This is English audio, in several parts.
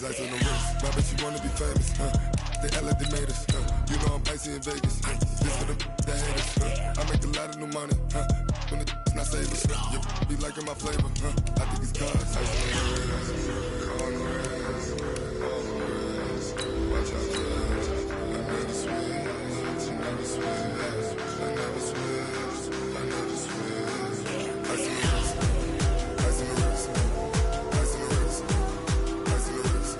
There's ice on the wrist. My bitch, you wanna be famous, They act like they made us, You know I'm icy in Vegas, This for the that hate us, I make a lot of new money, When the not save us, Be liking my flavor, I think it's cause ice on the wrist, on the wrist, on the wrist. Watch out, judge. I never switch, I never switch, I never switch, I never switch. Ice on the wrist, ice on the wrist, ice on the wrist, ice on the wrist, ice on the wrist.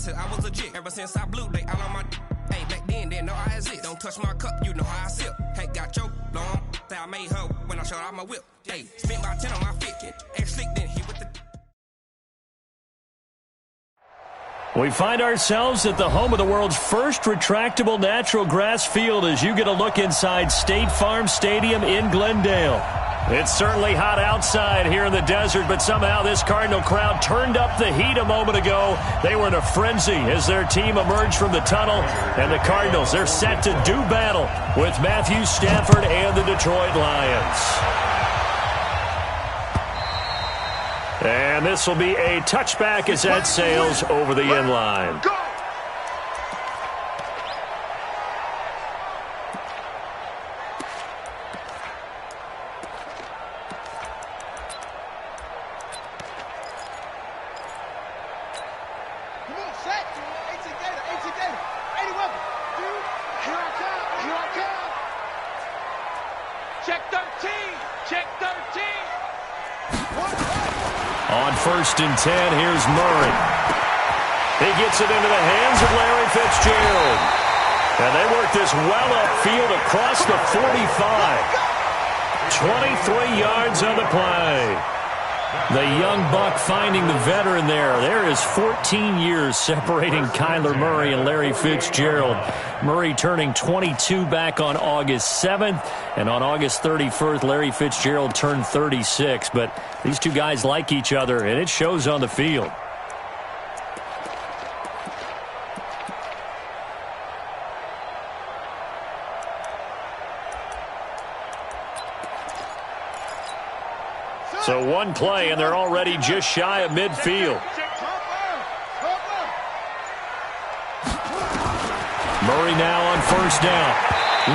I was legit ever since I blew they all on my hey back then didn't know I exist. Don't touch my cup, you know how I sip. Hey, got your long that I made her when I showed out my whip. Hey, spent about 10 on my fit. Ex slick then he with the. We find ourselves at the home of the world's first retractable natural grass field as you get a look inside State Farm Stadium in Glendale. It's certainly hot outside here in the desert, but somehow this Cardinal crowd turned up the heat a moment ago. They were in a frenzy as their team emerged from the tunnel, and the Cardinals, they're set to do battle with Matthew Stafford and the Detroit Lions. And this will be a touchback as that sails over the end line. On 1st and 10, here's Murray. He gets it into the hands of Larry Fitzgerald. And they work this well upfield across the 45. 23 yards on the play. The young buck finding the veteran there. There is 14 years separating Kyler Murray and Larry Fitzgerald. Murray turning 22 back on August 7th. And on August 31st, Larry Fitzgerald turned 36. But these two guys like each other, and it shows on the field. So one play, and they're already just shy of midfield. Murray now on 1st down.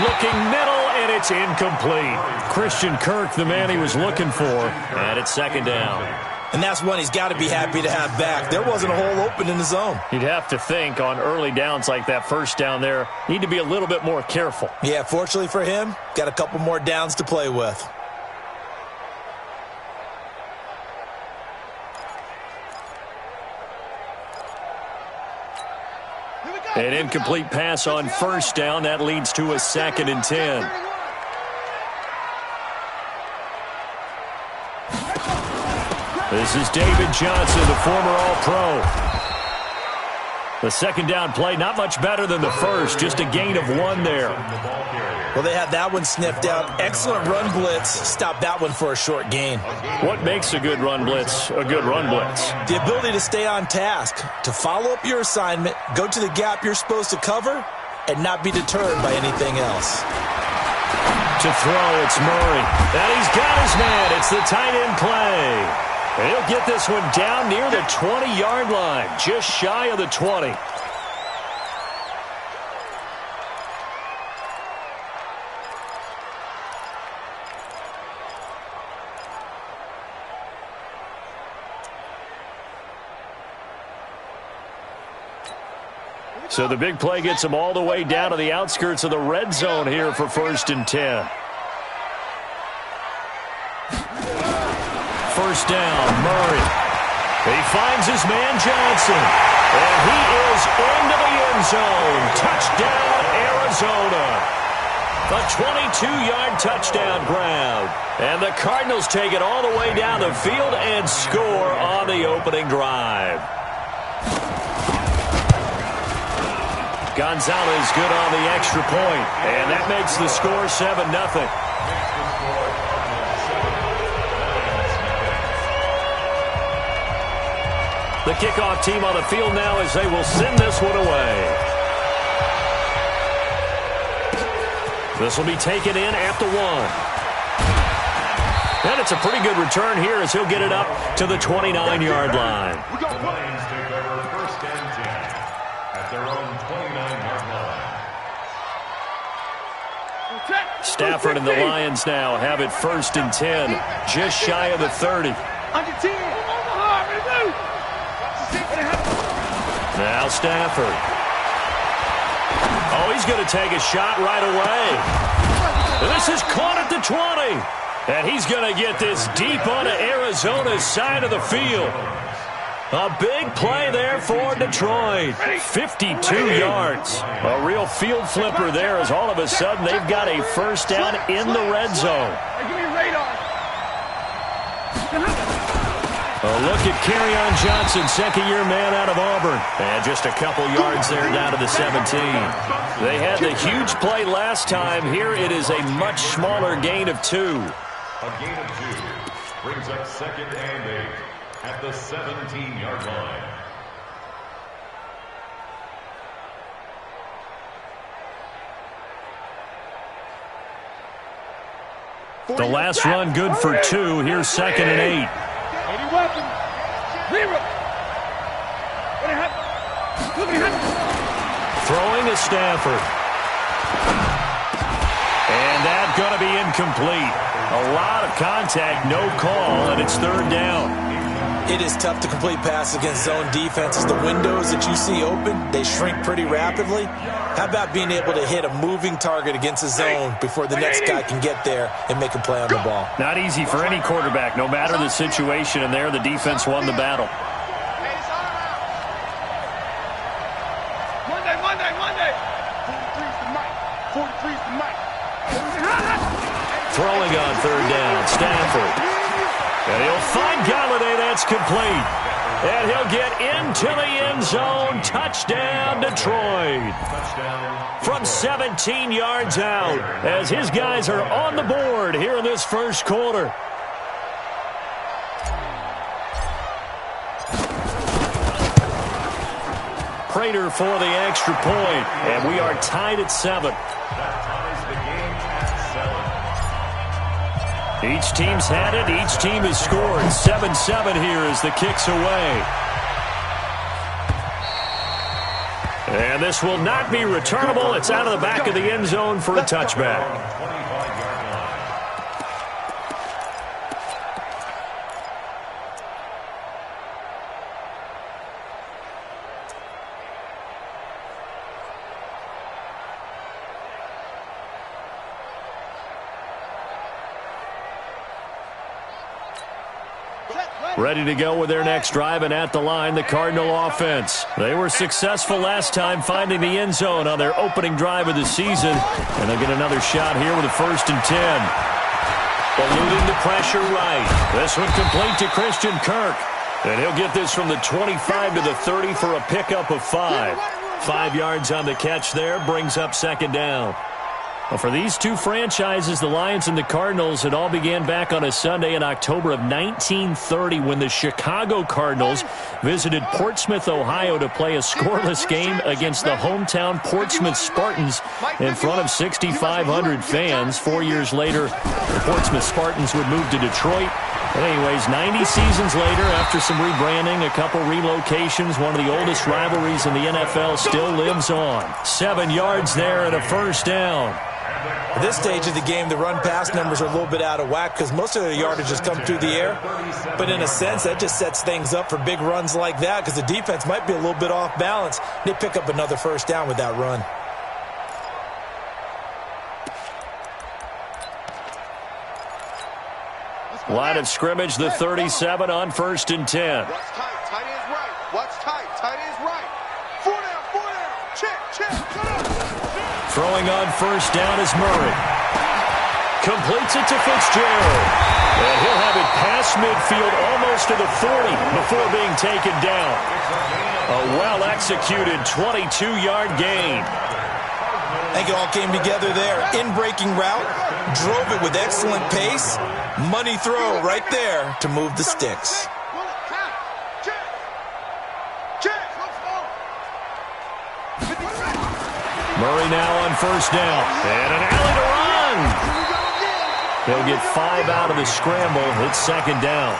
Looking middle, and it's incomplete. Christian Kirk, the man he was looking for, and it's 2nd down. And that's one he's got to be happy to have back. There wasn't a hole open in the zone. You'd have to think on early downs like that 1st down there, need to be a little bit more careful. Yeah, fortunately for him, got a couple more downs to play with. An incomplete pass on 1st down. That leads to a 2nd and 10. This is David Johnson, the former All-Pro. The 2nd down play, not much better than the first, just a gain of 1 there. Well, they had that one sniffed out. Excellent run blitz. Stopped that one for a short gain. What makes a good run blitz a good run blitz? The ability to stay on task, to follow up your assignment, go to the gap you're supposed to cover, and not be deterred by anything else. To throw, it's Murray. And he's got his man. It's the tight end play. And he'll get this one down near the 20-yard line, just shy of the 20. So the big play gets him all the way down to the outskirts of the red zone here for 1st and 10. 1st down, Murray. He finds his man Johnson. And he is into the end zone. Touchdown, Arizona. A 22-yard touchdown grab. And the Cardinals take it all the way down the field and score on the opening drive. Gonzalez good on the extra point, and that makes the score 7-0. The kickoff team on the field now as they will send this one away. This will be taken in at the 1. And it's a pretty good return here as he'll get it up to the 29-yard line. The Lions take over 1st and 10 at their own 29-yard line. Stafford and the Lions now have it 1st and 10, just shy of the 30. Now Stafford. Oh, he's going to take a shot right away. This is caught at the 20. And he's going to get this deep onto Arizona's side of the field. A big play there for Detroit. 52 yards. A real field flipper there as all of a sudden they've got a 1st down in the red zone. A look at Kerryon Johnson, 2nd-year man out of Auburn. And just a couple yards there down to the 17. They had the huge play last time. Here it is a much smaller gain of 2. A gain of 2 brings up 2nd and 8 at the 17-yard line. The last run good for 2. Here's 2nd and 8. Throwing to Stafford. And that's going to be incomplete. A lot of contact, no call, and it's 3rd down. It is tough to complete pass against zone defenses. The windows that you see open, they shrink pretty rapidly. How about being able to hit a moving target against a zone before the next guy can get there and make a play on the ball? Not easy for any quarterback, no matter the situation, and there the defense won the battle. Monday. 43's the mic. 43's the mic. Throwing on 3rd down, Stafford. And he'll find Galladay. That's complete. And he'll get into the end zone. Touchdown, Detroit. From 17 yards out as his guys are on the board here in this 1st quarter. Prater for the extra point. And we are tied at 7. Each team's had it. Each team has scored. 7-7 here as the kick's away. And this will not be returnable. It's out of the back of the end zone for a touchback. Ready to go with their next drive, and at the line, the Cardinal offense. They were successful last time finding the end zone on their opening drive of the season, and they'll get another shot here with a 1st and 10. Eluding the pressure right. This one complete to Christian Kirk, and he'll get this from the 25 to the 30 for a pickup of 5. 5 yards on the catch there, brings up 2nd down. Well, for these two franchises, the Lions and the Cardinals, it all began back on a Sunday in October of 1930 when the Chicago Cardinals visited Portsmouth, Ohio to play a scoreless game against the hometown Portsmouth Spartans in front of 6,500 fans. 4 years later, the Portsmouth Spartans would move to Detroit. But anyways, 90 seasons later, after some rebranding, a couple relocations, one of the oldest rivalries in the NFL still lives on. 7 yards there and a 1st down. At this stage of the game, the run-pass numbers are a little bit out of whack because most of their yardage has come through the air. But in a sense, that just sets things up for big runs like that because the defense might be a little bit off balance. They pick up another 1st down with that run. Line of scrimmage, the 37 on 1st and 10. What's tight? Tight end's right. What's tight? Tight end's right. 4 down. Check. Throwing on 1st down is Murray. Completes it to Fitzgerald. And he'll have it past midfield almost to the 40 before being taken down. A well-executed 22-yard gain. I think it all came together there. In-breaking route, drove it with excellent pace. Money throw right there to move the sticks. Murray now on first down. And an alley to run. He'll get 5 out of the scramble. It's second down.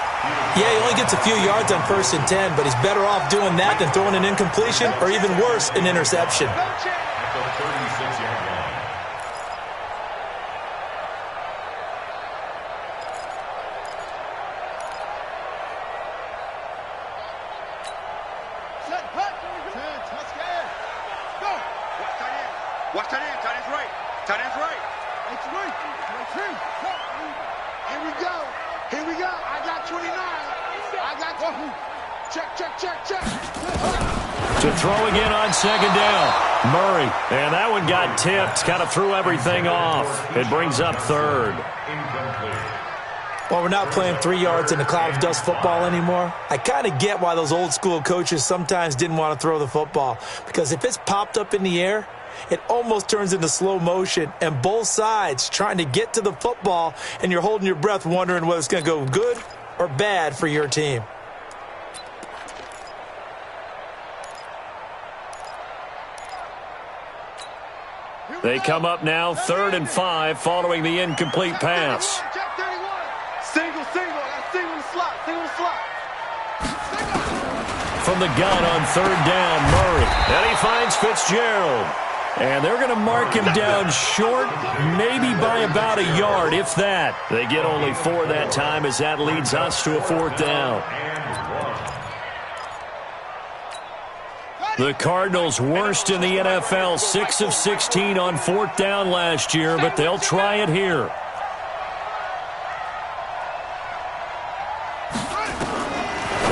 Yeah, he only gets a few yards on 1st and 10, but he's better off doing that than throwing an incompletion or even worse, an interception. At the 36-yard line. Watch tight end. Tight end's right. Tight end's right. It's right. Here we go. Here we go. I got 29. I got 20. Check. To throw again on second down. Murray. And that one got tipped. Kind of threw everything off. It brings up third. Incomplete. Well, we're not playing 3 yards in a cloud of dust football anymore. I kind of get why those old school coaches sometimes didn't want to throw the football. Because if it's popped up in the air, it almost turns into slow motion, and both sides trying to get to the football, and you're holding your breath wondering whether it's going to go good or bad for your team. They come up now 3rd and 5 following the incomplete pass. Single. Single in the slot. From the gun on 3rd down, Murray. And he finds Fitzgerald. And they're going to mark him down short, maybe by about a yard, if that. They get only 4 that time as that leads us to a 4th down. The Cardinals worst in the NFL, 6 of 16 on 4th down last year, but they'll try it here.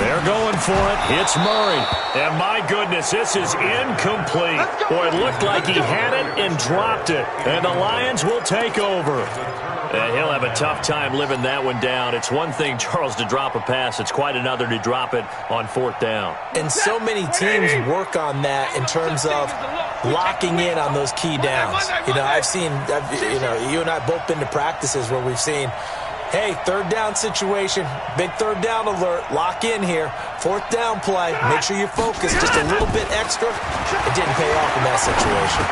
They're going for it. It's Murray. And my goodness, this is incomplete. Boy, it looked like he had it and dropped it. And the Lions will take over. And he'll have a tough time living that one down. It's one thing, Charles, to drop a pass. It's quite another to drop it on 4th down. And so many teams work on that in terms of locking in on those key downs. You know, you and I both been to practices where we've seen, hey, 3rd down situation, big 3rd down alert, lock in here, 4th down play, make sure you focus just a little bit extra. It didn't pay off in that situation.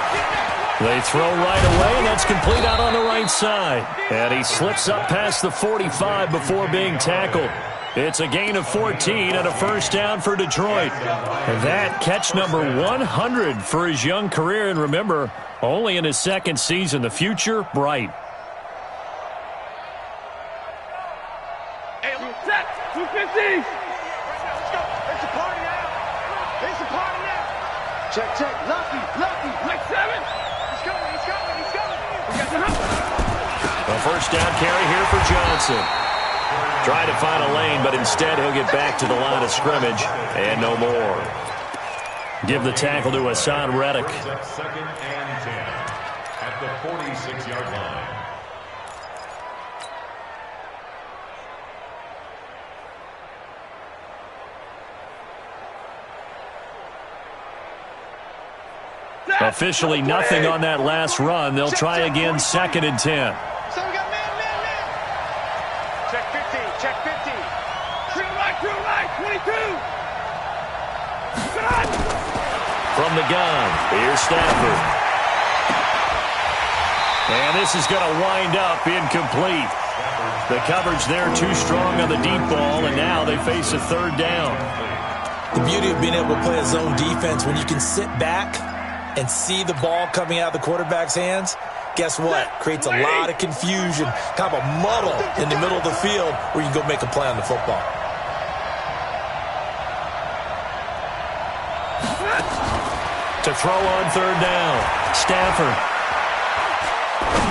They throw right away, and that's complete out on the right side. And he slips up past the 45 before being tackled. It's a gain of 14 and a first down for Detroit. And that catch number 100 for his young career. And remember, only in his 2nd season, the future bright. Hey, set. 250. Let's go. It's a party now. It's a party now. Check. Lucky. Like 7. He's coming. We got the hump. A first down carry here for Johnson. Trying to find a lane, but instead he'll get back to the line of scrimmage and no more. Give the tackle to Hassan Reddick. 2nd and 10 at the 46-yard line. Officially nothing on that last run. They'll try again 2nd and 10. So we got man. Check 15. True right, 22. From the gun, here's Stafford. And this is going to wind up incomplete. The coverage there too strong on the deep ball, and now they face a 3rd down. The beauty of being able to play a zone defense when you can sit back and see the ball coming out of the quarterback's hands, guess what? Creates a lot of confusion, kind of a muddle in the middle of the field where you can go make a play on the football. To throw on 3rd down, Stafford.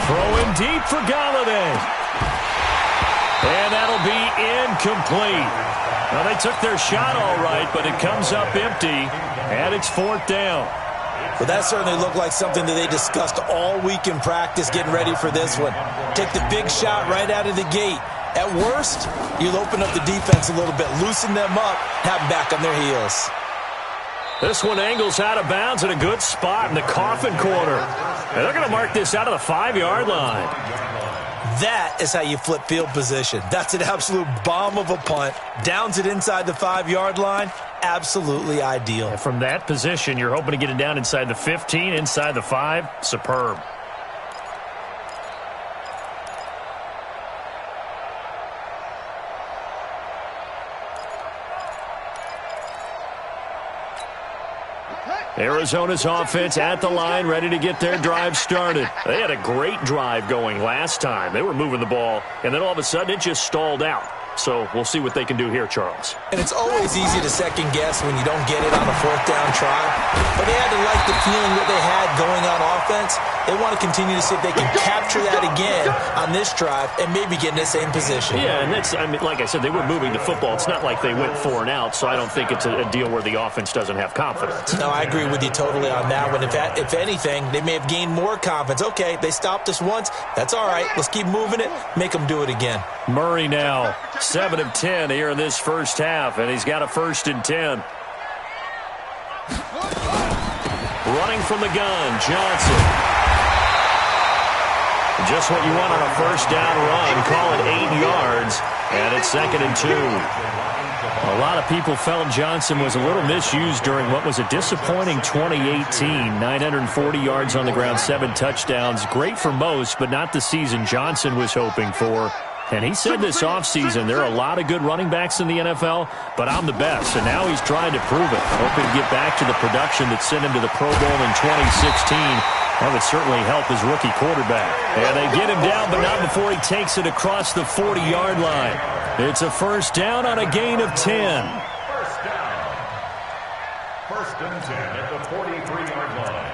Throw in deep for Galladay. And that'll be incomplete. Now, they took their shot all right, but it comes up empty, and it's 4th down. Well, that certainly looked like something that they discussed all week in practice getting ready for this one. Take the big shot right out of the gate. At worst, you'll open up the defense a little bit, loosen them up, have them back on their heels. This one angles out of bounds in a good spot in the coffin corner. And they're going to mark this out of the 5-yard line. That is how you flip field position. That's an absolute bomb of a punt. Downs it inside the 5-yard line. Absolutely ideal. And from that position, you're hoping to get it down inside the 15, inside the 5. Superb. Arizona's offense at the line, ready to get their drive started. They had a great drive going last time. They were moving the ball, and then all of a sudden it just stalled out. So we'll see what they can do here, Charles. And it's always easy to second guess when you don't get it on a 4th down try. But they had to like the feeling that they had going on offense. They want to continue to see if they can capture that again on this drive and maybe get in the same position. Yeah, and that's, I mean, like I said, they were moving the football. It's not like they went 4 and out, so I don't think it's a deal where the offense doesn't have confidence. No, I agree with you totally on that one. If anything, they may have gained more confidence. Okay, they stopped us once. That's all right. Let's keep moving it. Make them do it again. Murray now, 7 of 10 here in this first half, and he's got a 1st and 10. Running from the gun, Johnson. Just what you want on a 1st down run. Call it 8 yards, and it's 2nd and 2. A lot of people felt Johnson was a little misused during what was a disappointing 2018. 940 yards on the ground, 7 touchdowns. Great for most, but not the season Johnson was hoping for. And he said this offseason, there are a lot of good running backs in the NFL, but I'm the best. And now he's trying to prove it, hoping to get back to the production that sent him to the Pro Bowl in 2016. That would certainly help his rookie quarterback. And they get him down, but not before he takes it across the 40-yard line. It's a 1st down on a gain of 10. 1st down. 1st and 10 at the 43-yard line.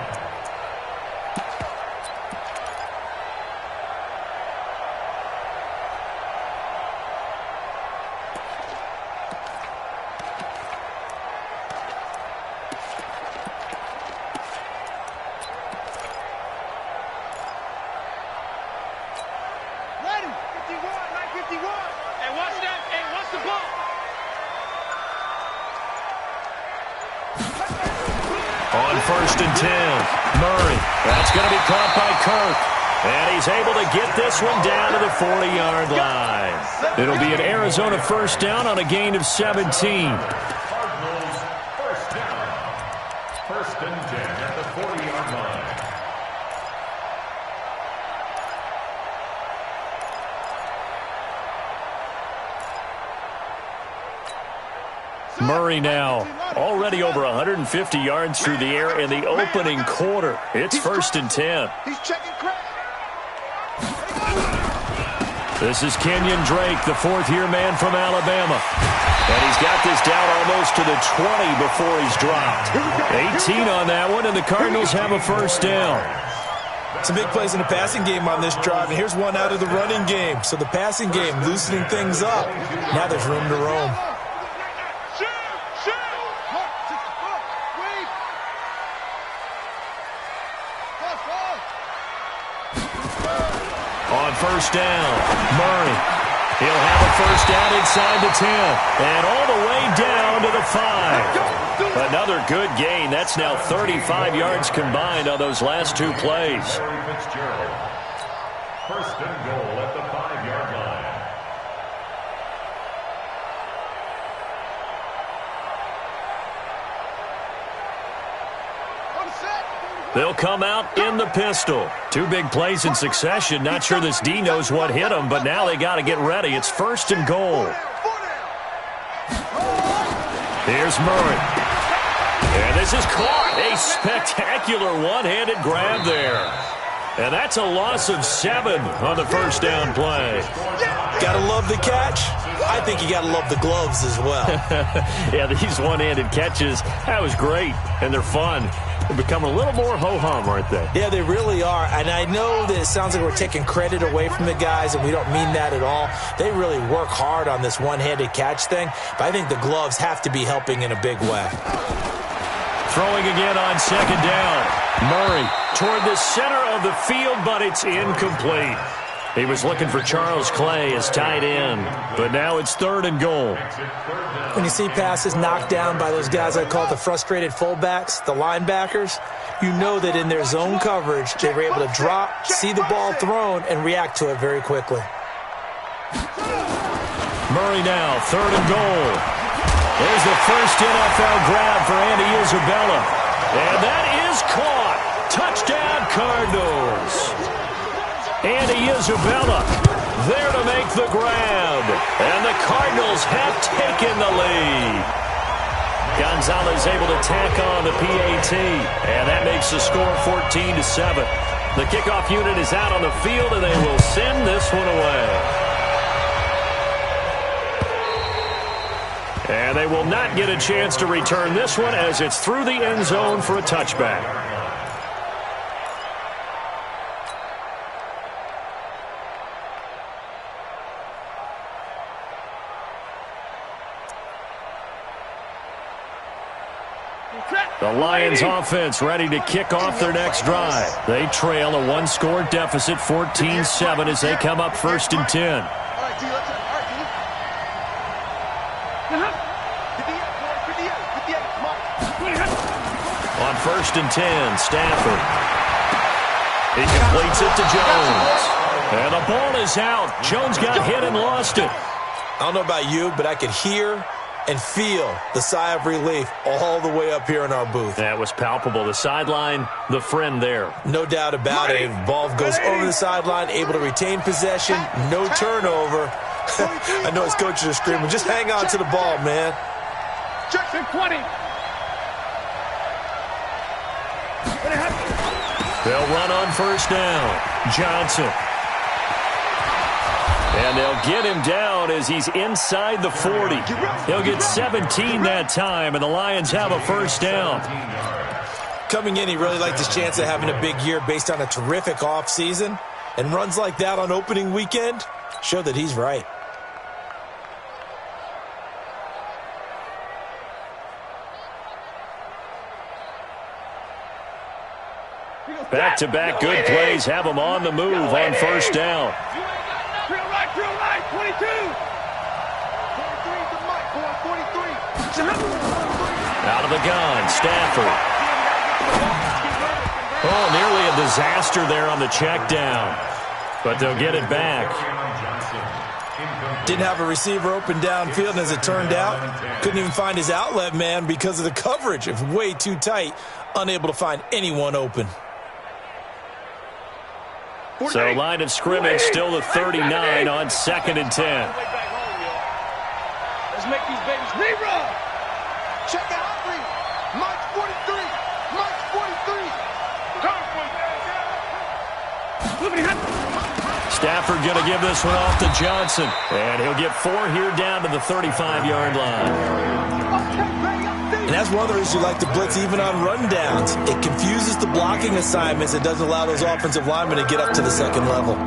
On 1st and 10, Murray. That's going to be caught by Kirk. And he's able to get this one down to the 40-yard line. It'll be an Arizona 1st down on a gain of 17. Cardinals 1st down. 1st and 10 at the 40-yard line. Murray now, already over 150 yards through the air in the opening quarter. It's 1st and 10. He's checking crack. This is Kenyon Drake, the 4th-year man from Alabama. And he's got this down almost to the 20 before he's dropped. 18 on that one, and the Cardinals have a 1st down. Some big plays in the passing game on this drive, and here's one out of the running game. So the passing game loosening things up. Now there's room to roam. On 1st down, Murray. He'll have a 1st down inside the 10. And all the way down to the 5. Another good gain. That's now 35 yards combined on those last 2 plays. 1st and goal at the 5-yard line. They'll come out in the pistol. 2 big plays in succession. Not sure this D knows what hit him, but now they got to get ready. It's 1st and goal. Here's Murray. And this is caught. A spectacular one-handed grab there. And that's a loss of 7 on the 1st down play. Gotta love the catch. I think you gotta love the gloves as well. Yeah, these one-handed catches, that was great, and they're fun. They're becoming a little more ho-hum, aren't they? Yeah, they really are. And I know that it sounds like we're taking credit away from the guys, and we don't mean that at all. They really work hard on this one-handed catch thing, but I think the gloves have to be helping in a big way. throwing again on second down. Murray toward the center of the field, but it's incomplete. He was looking for Charles Clay as tight end, but now it's 3rd and goal. When you see passes knocked down by those guys I call the frustrated fullbacks, the linebackers, you know that in their zone coverage, they were able to drop, see the ball thrown, and react to it very quickly. Murray now, 3rd and goal. There's the first NFL grab for Andy Isabella. And that is caught. Touchdown, Cardinals. Andy Isabella there to make the grab. And the Cardinals have taken the lead. Gonzalez able to tack on the PAT. And that makes the score 14-7. The kickoff unit is out on the field, and they will send this one away. And they will not get a chance to return this one as it's through the end zone for a touchback. The Lions offense ready to kick off their next drive. They trail a one-score deficit, 14-7, as they come up 1st and 10. On 1st and 10, Stafford. He completes it to Jones. And the ball is out. Jones got hit and lost it. I don't know about you, but I could hear and feel the sigh of relief all the way up here in our booth. That was palpable. The sideline, the friend there. No doubt about it. Ball goes over the sideline, able to retain possession, no turnover. I know his coaches are screaming, just hang on to the ball, man. Jackson 20. They'll run on 1st down. Johnson. And they'll get him down as he's inside the 40. He'll get 17 that time, and the Lions have a 1st down. Coming in, he really liked his chance of having a big year based on a terrific offseason. And runs like that on opening weekend show that he's right. Back-to-back good plays have them on the move on 1st down. Drill right, 22. 43 to Mike, 43. Out of the gun, Stafford. Oh, nearly a disaster there on the check down. But they'll get it back. Didn't have a receiver open downfield, and as it turned out, couldn't even find his outlet man because of the coverage. It was way too tight, unable to find anyone open. So line of scrimmage still the 39 on 2nd and 10. Let's make these babies zero. Check out Humphrey. Mike 43. Mike 43. Stafford going to give this one off to Johnson. And he'll get 4 here down to the 35-yard line. And that's one of the reasons you like to blitz even on rundowns. It confuses the blocking assignments. It doesn't allow those offensive linemen to get up to the 2nd level.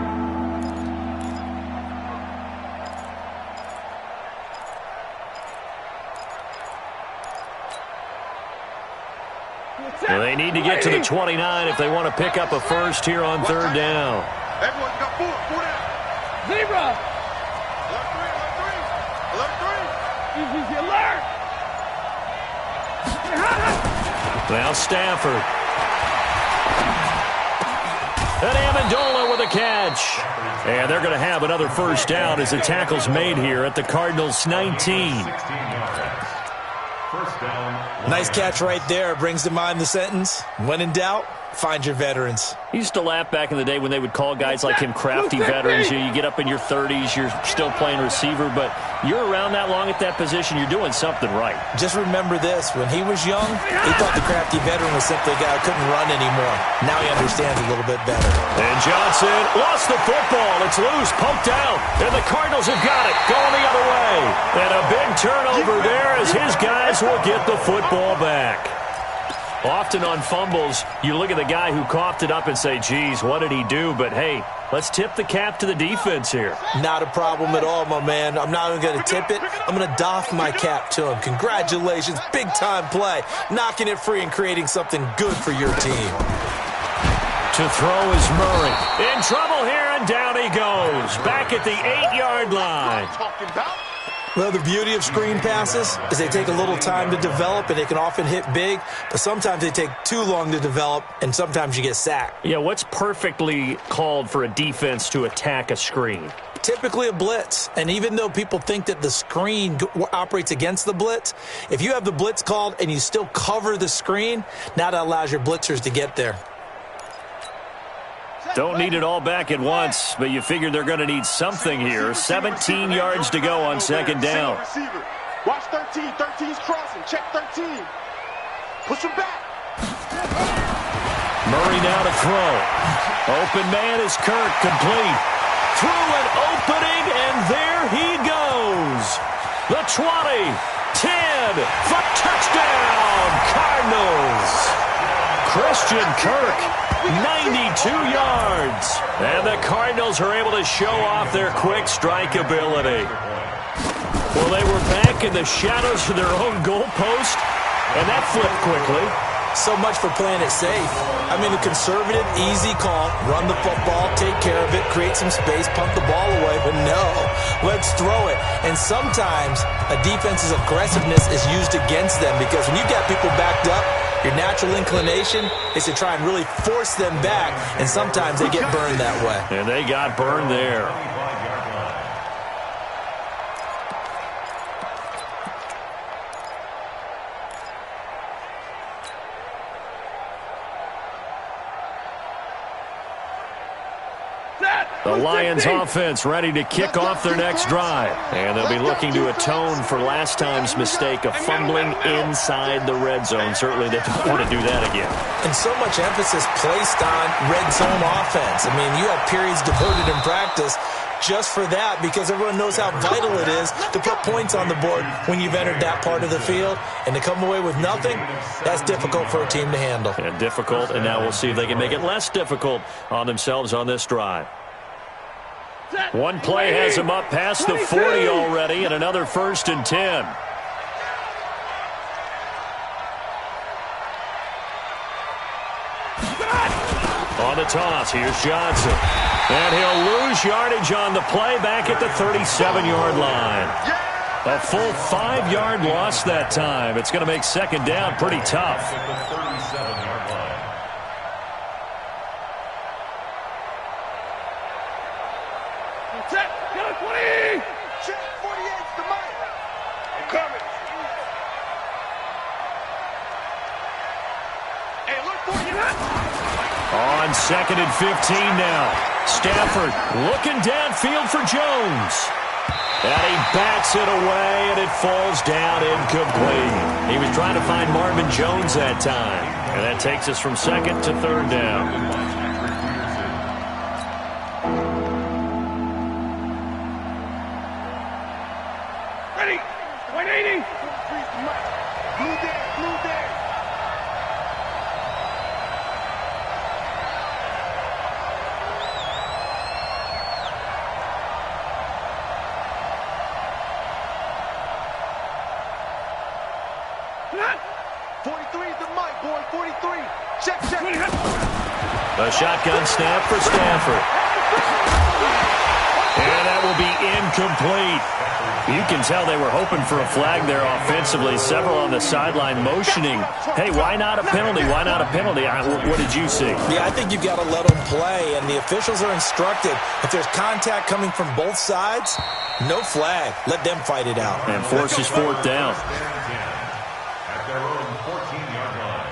Well, they need to get to the 29 if they want to pick up a 1st here on 3rd down. Everyone's got 4 down. Zebra. Alert 3. Easy alert. Now Stafford. And Amendola with a catch. And they're going to have another 1st down as the tackle's made here at the Cardinals' 19. Nice catch right there. Brings to mind the sentence, when in doubt, find your veterans. He used to laugh back in the day when they would call guys like him crafty veterans. You get up in your 30s, you're still playing receiver, but you're around that long at that position, you're doing something right. Just remember this. When he was young, he thought the crafty veteran was simply a guy who couldn't run anymore. Now he understands a little bit better. And Johnson lost the football. It's loose, poked out, and the Cardinals have got it, going the other way. And a big turnover there as his guys will get the football back. Often on fumbles, you look at the guy who coughed it up and say, geez, what did he do? But, hey, let's tip the cap to the defense here. Not a problem at all, my man. I'm not even going to tip it. I'm going to doff my cap to him. Congratulations. Big-time play. Knocking it free and creating something good for your team. To throw is Murray. In trouble here, and down he goes. Back at the 8-yard line. Well, the beauty of screen passes is they take a little time to develop, and they can often hit big, but sometimes they take too long to develop, and sometimes you get sacked. Yeah, what's perfectly called for a defense to attack a screen? Typically a blitz, and even though people think that the screen operates against the blitz, if you have the blitz called and you still cover the screen, now that allows your blitzers to get there. Don't need it all back at once, but you figure they're going to need something here. 17 yards to go on second down. Watch 13. 13's crossing. Check 13. Push him back. Murray now to throw. Open man is Kirk, complete. Through an opening, and there he goes. The 20, 10, for touchdown, Cardinals. Christian Kirk, 92 yards. And the Cardinals are able to show off their quick strike ability. Well, they were back in the shadows of their own goalpost, and that flipped quickly. So much for playing it safe. I mean, a conservative, easy call, run the football, take care of it, create some space, punt the ball away. But no, let's throw it. And sometimes a defense's aggressiveness is used against them because when you got people backed up, your natural inclination is to try and really force them back, and sometimes they get burned that way. And they got burned there. The Lions offense ready to kick off their next drive. And they'll be looking to atone for last time's mistake of fumbling inside the red zone. Certainly they don't want to do that again. And so much emphasis placed on red zone offense. I mean, you have periods devoted in practice just for that because everyone knows how vital it is to put points on the board when you've entered that part of the field. And to come away with nothing, that's difficult for a team to handle. And difficult, and now we'll see if they can make it less difficult on themselves on this drive. One play has him up past the 40 already, and another 1st and 10. On the toss, here's Johnson. And he'll lose yardage on the play back at the 37-yard line. A full 5-yard loss that time. It's going to make second down pretty tough. On 2nd and 15 now. Stafford looking downfield for Jones. And he bats it away, and it falls down incomplete. He was trying to find Marvin Jones that time. And that takes us from 2nd to 3rd down. Ready. 180. Blue there. Blue there. A shotgun snap for Stafford. And that will be incomplete. You can tell they were hoping for a flag there offensively. Several on the sideline motioning, hey, why not a penalty? Why not a penalty? What did you see? Yeah, I think you've got to let them play, and the officials are instructed. If there's contact coming from both sides, no flag. Let them fight it out. And forces 4th down. At their own 14-yard line.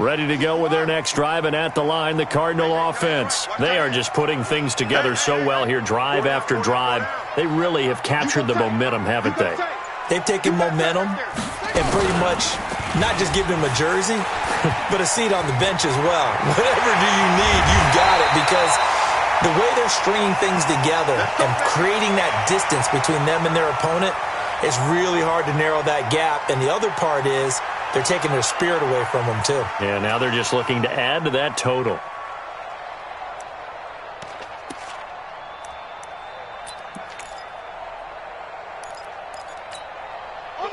Ready to go with their next drive, and at the line, the Cardinal offense. They are just putting things together so well here, drive after drive. They really have captured the momentum, haven't they? They've taken momentum and pretty much not just given him a jersey, but a seat on the bench as well. Whatever do you need, you've got it, because the way they're stringing things together and creating that distance between them and their opponent, it's really hard to narrow that gap. And the other part is they're taking their spirit away from them, too. Yeah, now they're just looking to add to that total.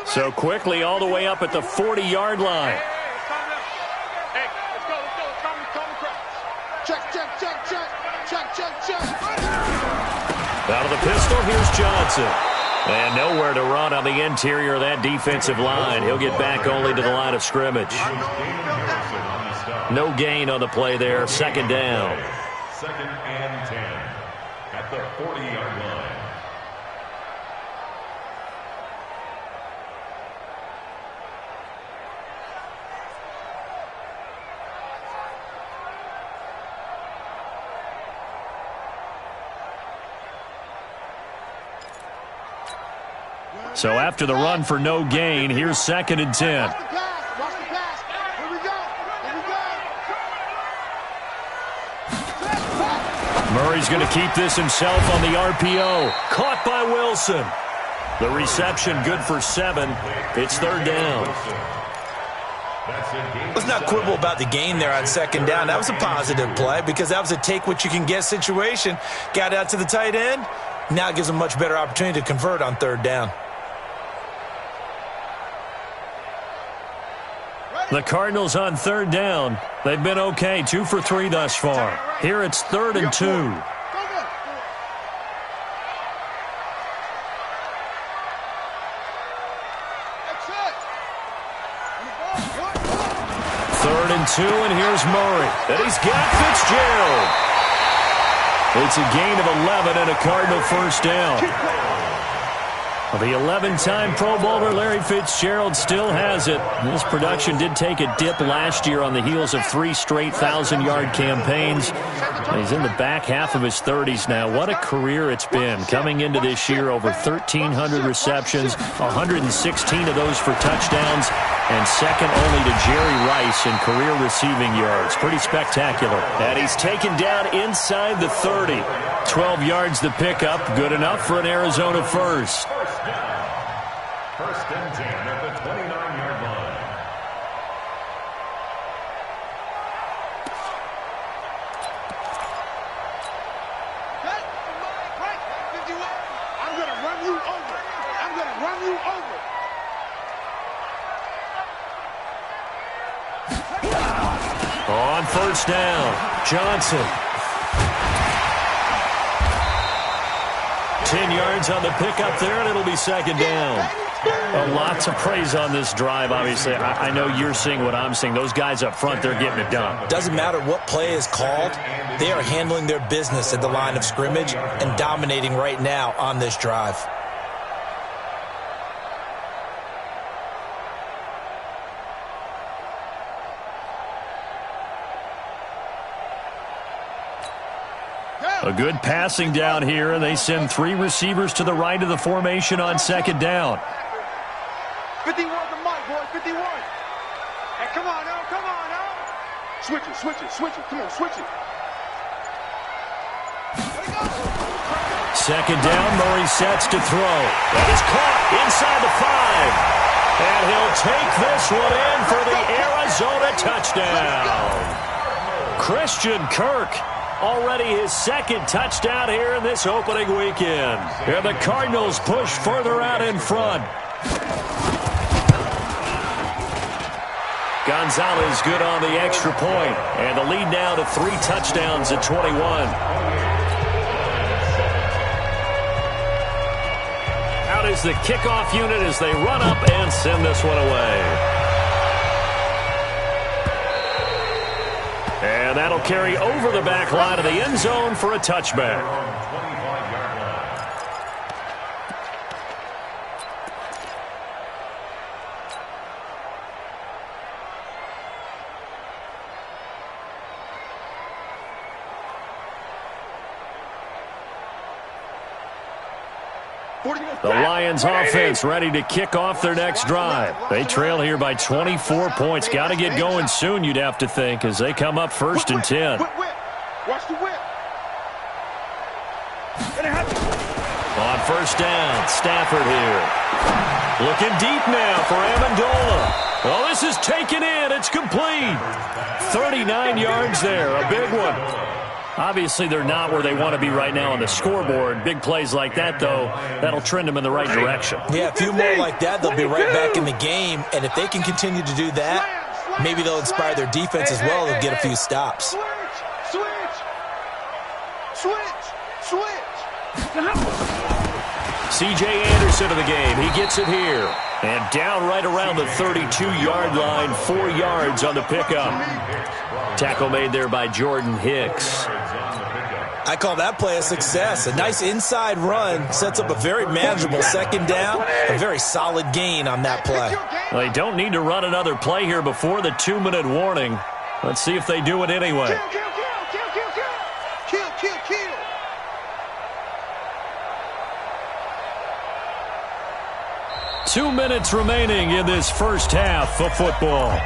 So quickly all the way up at the 40-yard line. Hey, let's go. Check. Out of the pistol, here's Johnson. And nowhere to run on the interior of that defensive line. He'll get back only to the line of scrimmage. No gain on the play there. Second down. 2nd and 10 at the 40-yard line. So after the run for no gain, here's 2nd and 10. Watch the pass. Here we go. Murray's going to keep this himself on the RPO. Caught by Wilson. The reception good for 7. It's 3rd down. Let's not quibble about the gain there on 2nd down. That was a positive play because that was a take-what-you-can-get situation. Got out to the tight end. Now it gives them a much better opportunity to convert on 3rd down. The Cardinals on 3rd down. They've been okay, 2 for 3 thus far. Here it's 3rd and 2. 3rd and 2, and here's Murray. And he's got Fitzgerald. It's a gain of 11 and a Cardinal first down. The 11-time Pro Bowler Larry Fitzgerald still has it. His production did take a dip last year on the heels of 3 straight 1,000-yard campaigns. He's in the back half of his 30s now. What a career it's been. Coming into this year, over 1,300 receptions, 116 of those for touchdowns, and second only to Jerry Rice in career receiving yards. Pretty spectacular. And he's taken down inside the 30. 12 yards the pickup. Good enough for an Arizona first. 1st and 10 at the 29-yard line. I'm going to run you over. On 1st down, Johnson. 10 yards on the pickup there, and it'll be 2nd down. Lots of praise on this drive, obviously. I know you're seeing what I'm seeing. Those guys up front, they're getting it done. Doesn't matter what play is called. They are handling their business at the line of scrimmage and dominating right now on this drive. A good passing down here, and they send 3 receivers to the right of the formation on 2nd down. 51 the mic, boy, 51. Hey, come on now. Switch it. Come on, switch it. 2nd down, Murray sets to throw. That is caught inside the 5. And he'll take this one in for the Arizona touchdown. Christian Kirk, already his 2nd touchdown here in this opening weekend. And the Cardinals push further out in front. Gonzalez good on the extra point. And the lead now to 3 touchdowns at 21. Out is the kickoff unit as they run up and send this one away. And that'll carry over the back line of the end zone for a touchback. The Lions offense ready to kick off their next drive. They trail here by 24 points. Got to get going soon, you'd have to think, as they come up 1st and 10. Watch the whip. On 1st down, Stafford here. Looking deep now for Amendola. Oh, this is taken in. It's complete. 39 yards there, a big one. Obviously, they're not where they want to be right now on the scoreboard. Big plays like that, though, that'll trend them in the right direction. Yeah, a few more like that, they'll be right back in the game. And if they can continue to do that, maybe they'll inspire their defense as well. They'll get a few stops. Switch. C.J. Anderson of the game. He gets it here. And down right around the 32-yard line, 4 yards on the pickup. Tackle made there by Jordan Hicks. I call that play a success. A nice inside run sets up a very manageable 2nd down. A very solid gain on that play. They don't need to run another play here before the 2-minute warning. Let's see if they do it anyway. Kill. 2 minutes remaining in this first half of football.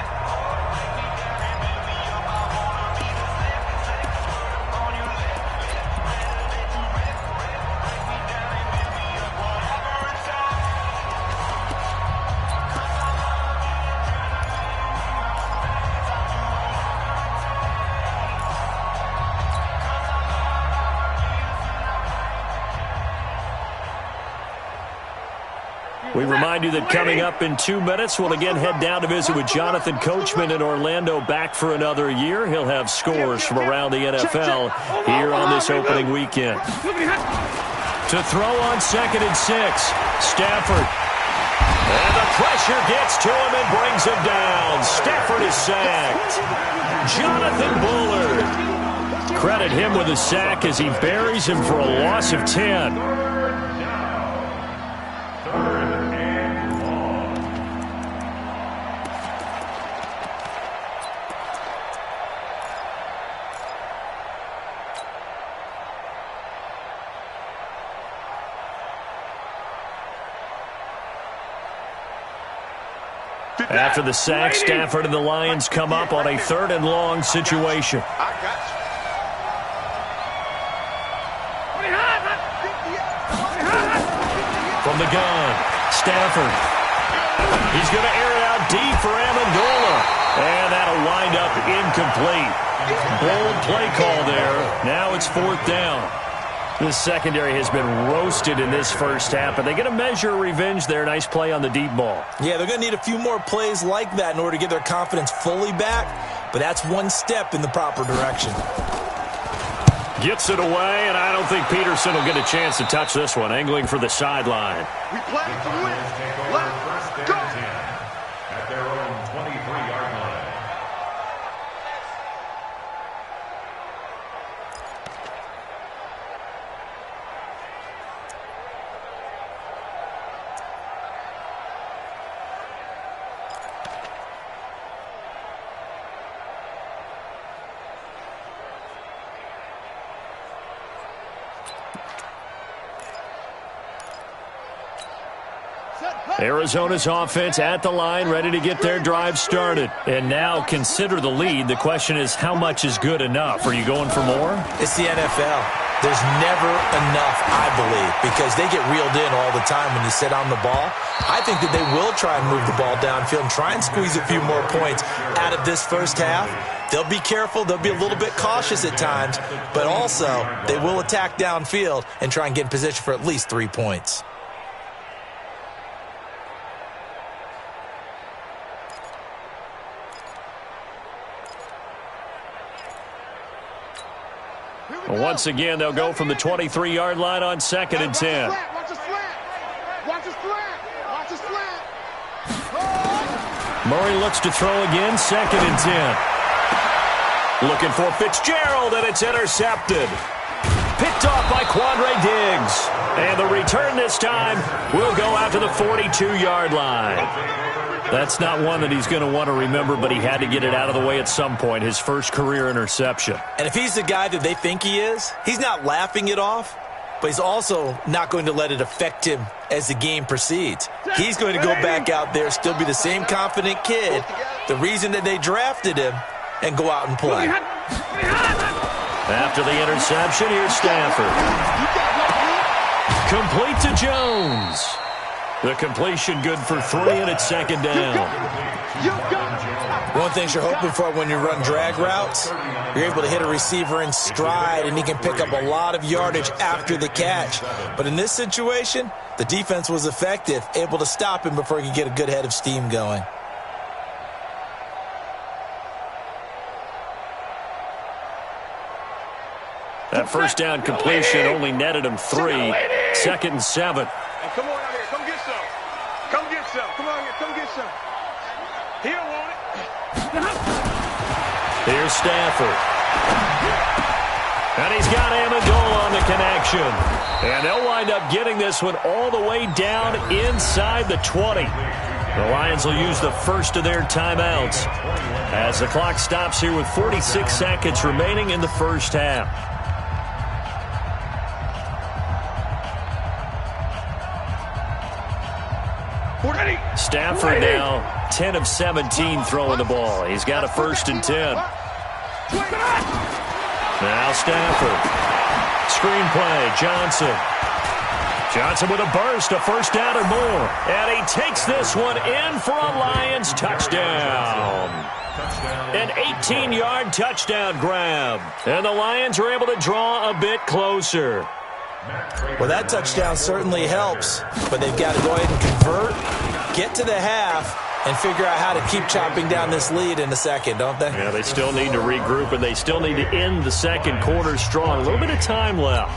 We remind you that coming up in 2 minutes, we'll again head down to visit with Jonathan Coachman in Orlando, back for another year. He'll have scores from around the NFL here on this opening weekend. To throw on 2nd and 6, Stafford. And the pressure gets to him and brings him down. Stafford is sacked. Jonathan Bullard. Credit him with a sack as he buries him for a loss of 10. After the sack, Stafford and the Lions come up on a 3rd and long situation. From the gun, Stafford. He's going to air it out deep for Amendola. And that'll wind up incomplete. Bold play call there. Now it's 4th down. This secondary has been roasted in this first half, but they get a measure of revenge there. Nice play on the deep ball. Yeah, they're going to need a few more plays like that in order to get their confidence fully back, but that's one step in the proper direction. Gets it away, and I don't think Peterson will get a chance to touch this one. Angling for the sideline. We play to win. Let's go. At their own 23-yard line. Arizona's offense at the line, ready to get their drive started. And now consider the lead. The question is, how much is good enough? Are you going for more? It's the NFL. There's never enough, I believe, because they get reeled in all the time when you sit on the ball. I think that they will try and move the ball downfield and try and squeeze a few more points out of this first half. They'll be careful. They'll be a little bit cautious at times, but also they will attack downfield and try and get in position for at least 3 points. Once again, they'll go from the 23-yard line on 2nd and 10. Watch the slant. Watch the slant. Watch the slant. Murray looks to throw again, 2nd and 10. Looking for Fitzgerald, and it's intercepted. Picked off by Quandre Diggs. And the return this time will go out to the 42-yard line. That's not one that he's going to want to remember, but he had to get it out of the way at some point, his first career interception. And if he's the guy that they think he is, he's not laughing it off. but he's also not going to let it affect him as the game proceeds. He's going to go back out there, still be the same confident kid, the reason that they drafted him, and go out and play. After the interception, here's Stafford. Complete to Jones. The completion good for 3, and it's second down. One thing you're hoping for when you run drag routes, you're able to hit a receiver in stride, and he can pick up a lot of yardage after the catch. But in this situation, the defense was effective, able to stop him before he could get a good head of steam going. That first down completion only netted him 3. Second and 7. Hey, come on out here. Come get some. Come get some. Come on here. Come get some. He don't want it. Here's Stafford. And he's got Amendola on the connection. And they'll wind up getting this one all the way down inside the 20. The Lions will use the first of their timeouts as the clock stops here with 46 seconds remaining in the first half. Stafford now 10 of 17 throwing the ball. He's got a 1st and 10. Now Stafford. Screenplay, Johnson. Johnson with a burst, a 1st down or more. And he takes this one in for a Lions touchdown. An 18-yard touchdown grab. And the Lions are able to draw a bit closer. Well, that touchdown certainly helps, but they've got to go ahead and convert, get to the half, and figure out how to keep chopping down this lead in the second, don't they? Yeah, they still need to regroup, and they still need to end the second quarter strong. A little bit of time left.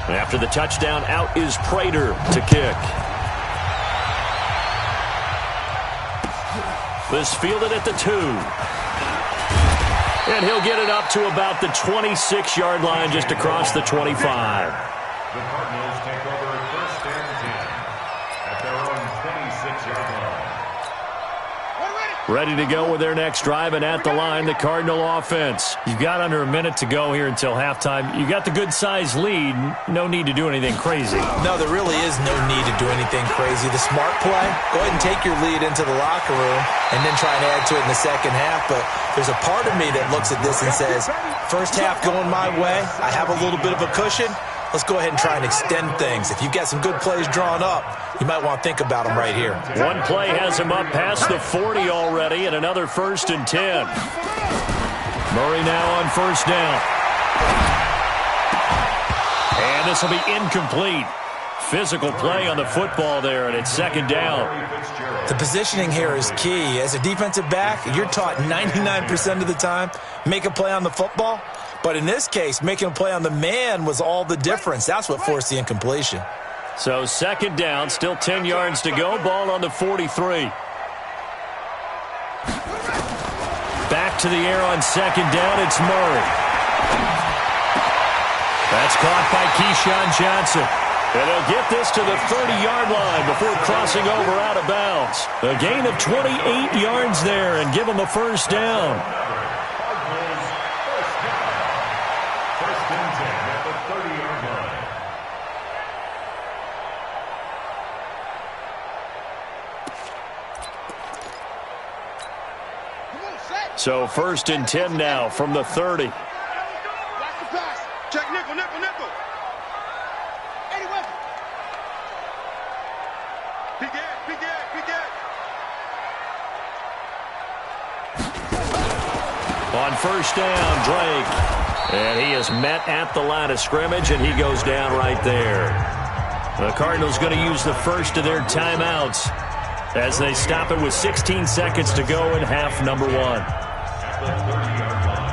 After the touchdown, out is Prater to kick. This fielded at the 2. And he'll get it up to about the 26-yard line, just across the 25. The Cardinals take over 1st and 10 at their own 26-yard line. Ready to go with their next drive, and at the line, the Cardinal offense. You've got under a minute to go here until halftime. You got the good-sized lead. No need to do anything crazy. No, there really is no need to do anything crazy. The smart play, go ahead and take your lead into the locker room and then try and add to it in the second half. But there's a part of me that looks at this and says, first half going my way, I have a little bit of a cushion. Let's go ahead and try and extend things. If you've got some good plays drawn up, you might want to think about them right here. One play has him up past the 40 already, and another 1st and 10. Murray now on 1st down. And this will be incomplete. Physical play on the football there, and it's 2nd down. The positioning here is key. As a defensive back, you're taught 99% of the time, make a play on the football. But in this case, making a play on the man was all the difference. That's what forced the incompletion. So 2nd down, still 10 yards to go. Ball on the 43. Back to the air on 2nd down. It's Murray. That's caught by Keyshawn Johnson. And they'll get this to the 30-yard line before crossing over out of bounds. A gain of 28 yards there and give them a 1st down. So 1st and 10 now from the 30. Watch the pass. Check nickel, nickel, nickel. Any weapon. Big air, big air, big air. On 1st down, Drake. And he is met at the line of scrimmage, and he goes down right there. The Cardinals going to use the first of their timeouts as they stop it with 16 seconds to go in half number 1. The 30-yard line.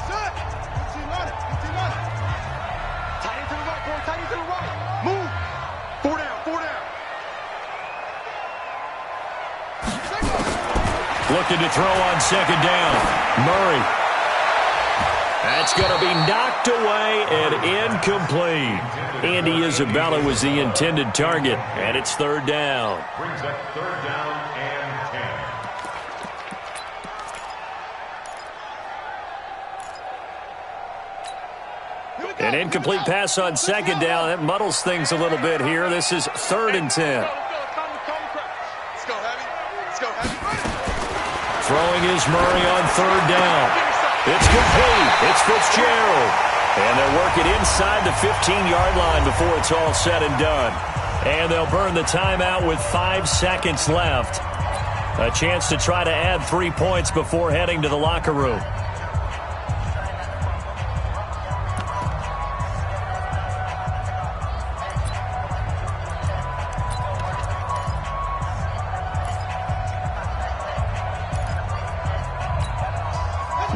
Set. 15 on it. 15 on it. Tight into the right, boy. Tight into the right. Move. 4 down. 4 down. Looking to throw on 2nd down. Murray. That's going to be knocked away and incomplete. Andy Isabella was the intended target, and it's third down. Brings up third down and 10. An incomplete pass on second down. That muddles things a little bit here. This is third and 10. Let's go, Heavy. Let's go, Heavy. Throwing is Murray on third down. It's complete. It's Fitzgerald. And they'll work it inside the 15-yard line before it's all said and done. And they'll burn the timeout with 5 seconds left. A chance to try to add 3 points before heading to the locker room.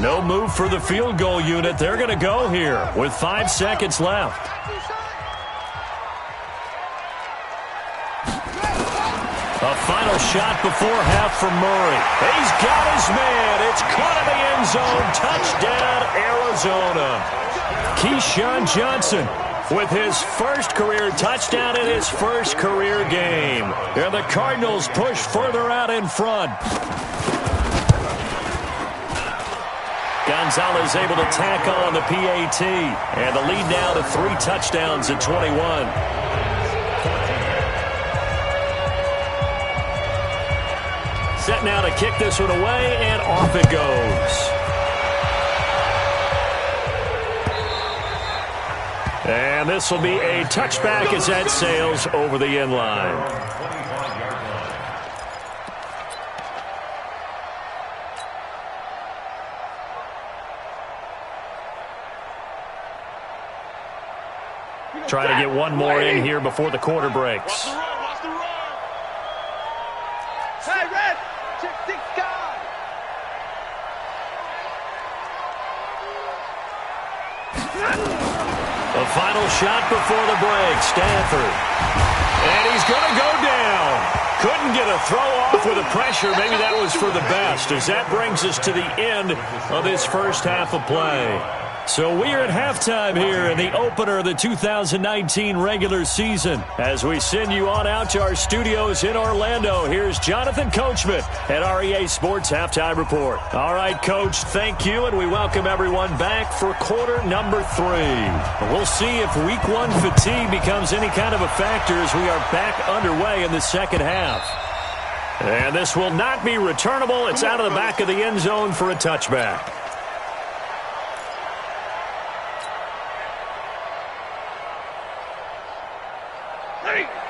No move for the field goal unit. They're going to go here with 5 seconds left. A final shot before half for Murray. He's got his man. It's caught in the end zone. Touchdown, Arizona. Keyshawn Johnson with his first career touchdown in his first career game. And the Cardinals push further out in front. Gonzalez able to tack on the PAT. And the lead now to 3 touchdowns at 21. Set now to kick this one away, and off it goes. And this will be a touchback as that sails over the end line. Try to get one more in here before the quarter breaks. Watch the run. Hey, Red. Check God. The final shot before the break. Stanford. And he's going to go down. Couldn't get a throw off with the pressure. Maybe that was for the best, as that brings us to the end of this first half of play. So we are at halftime here in the opener of the 2019 regular season. As we send you on out to our studios in Orlando, here's Jonathan Coachman at REA Sports Halftime Report. All right, Coach, thank you, and we welcome everyone back for quarter number 3. We'll see if week 1 fatigue becomes any kind of a factor as we are back underway in the second half. And this will not be returnable. It's out of the back of the end zone for a touchback.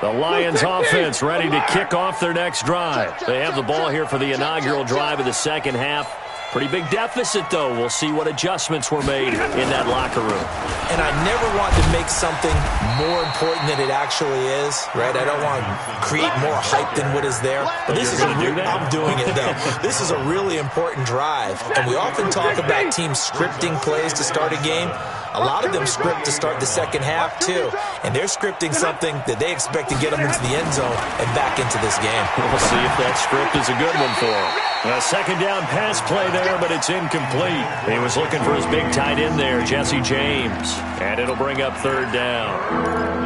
The Lions offense ready to kick off their next drive. They have the ball here for the inaugural drive of the second half. Pretty big deficit, though. We'll see what adjustments were made in that locker room. And I never want to make something more important than it actually is, right? I don't want to create more hype than what is there. But this is I'm doing it, though. This is a really important drive. And we often talk about teams scripting plays to start a game. A lot of them script to start the second half, too. And they're scripting something that they expect to get them into the end zone and back into this game. We'll see if that script is a good one for them. A second down pass play there, but it's incomplete. He was looking for his big tight end there, Jesse James. And it'll bring up third down.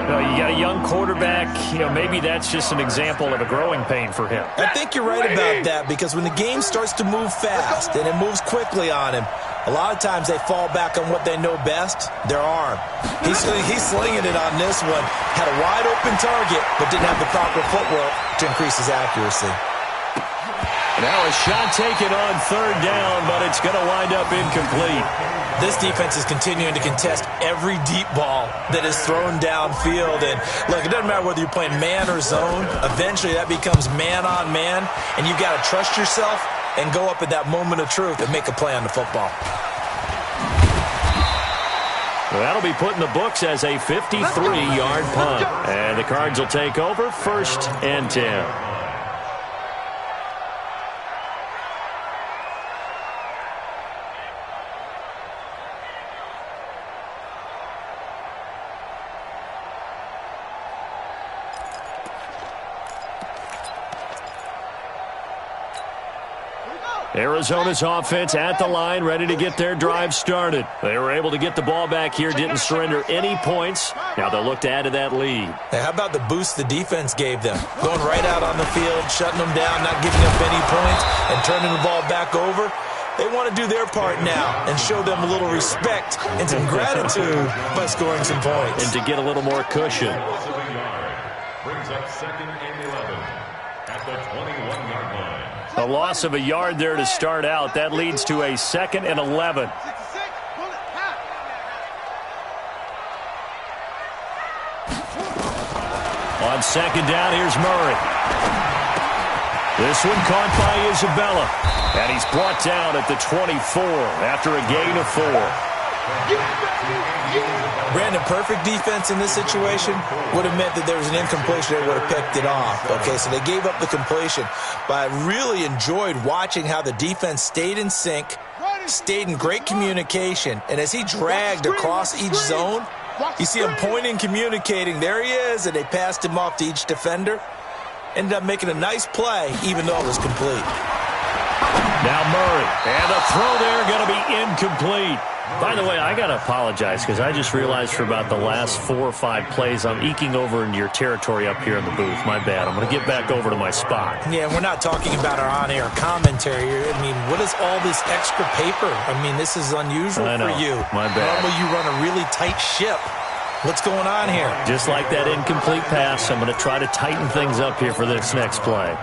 You got a young quarterback. Maybe that's just an example of a growing pain for him. I think you're right about that, because when the game starts to move fast and it moves quickly on him, a lot of times they fall back on what they know best, their arm. He's slinging it on this one. Had a wide open target, but didn't have the proper footwork to increase his accuracy. Now a shot taken on third down, but it's going to wind up incomplete. This defense is continuing to contest every deep ball that is thrown downfield. And look, it doesn't matter whether you're playing man or zone. Eventually that becomes man on man, and you've got to trust yourself and go up at that moment of truth and make a play on the football. That'll be put in the books as a 53-yard punt. And the Cards will take over, 1st and 10. Arizona's offense at the line, ready to get their drive started. They were able to get the ball back here, didn't surrender any points. Now they'll look to add to that lead. Hey, how about the boost the defense gave them? Going right out on the field, shutting them down, not giving up any points, and turning the ball back over. They want to do their part now and show them a little respect and some gratitude by scoring some points. And to get a little more cushion. Brings up 2nd and 11 at the 21-yard line. A loss of a yard there to start out. That leads to a 2nd and 11. On 2nd down, here's Murray. This one caught by Isabella. And he's brought down at the 24 after a gain of 4. Brandon, perfect defense in this situation would have meant that there was an incompletion. They would have picked it off. Okay, so they gave up the completion. But I really enjoyed watching how the defense stayed in sync, stayed in great communication. And as he dragged across each zone, you see him pointing, communicating. There he is, and they passed him off to each defender. Ended up making a nice play, even though it was complete. Now Murray, and the throw there going to be incomplete. By the way, I got to apologize because I just realized for about the last 4 or 5 plays I'm eking over into your territory up here in the booth. My bad. I'm going to get back over to my spot. Yeah, we're not talking about our on-air commentary. I mean, what is all this extra paper? I mean, this is unusual for you. My bad. Normally you run a really tight ship. What's going on here? Just like that incomplete pass, I'm going to try to tighten things up here for this next play.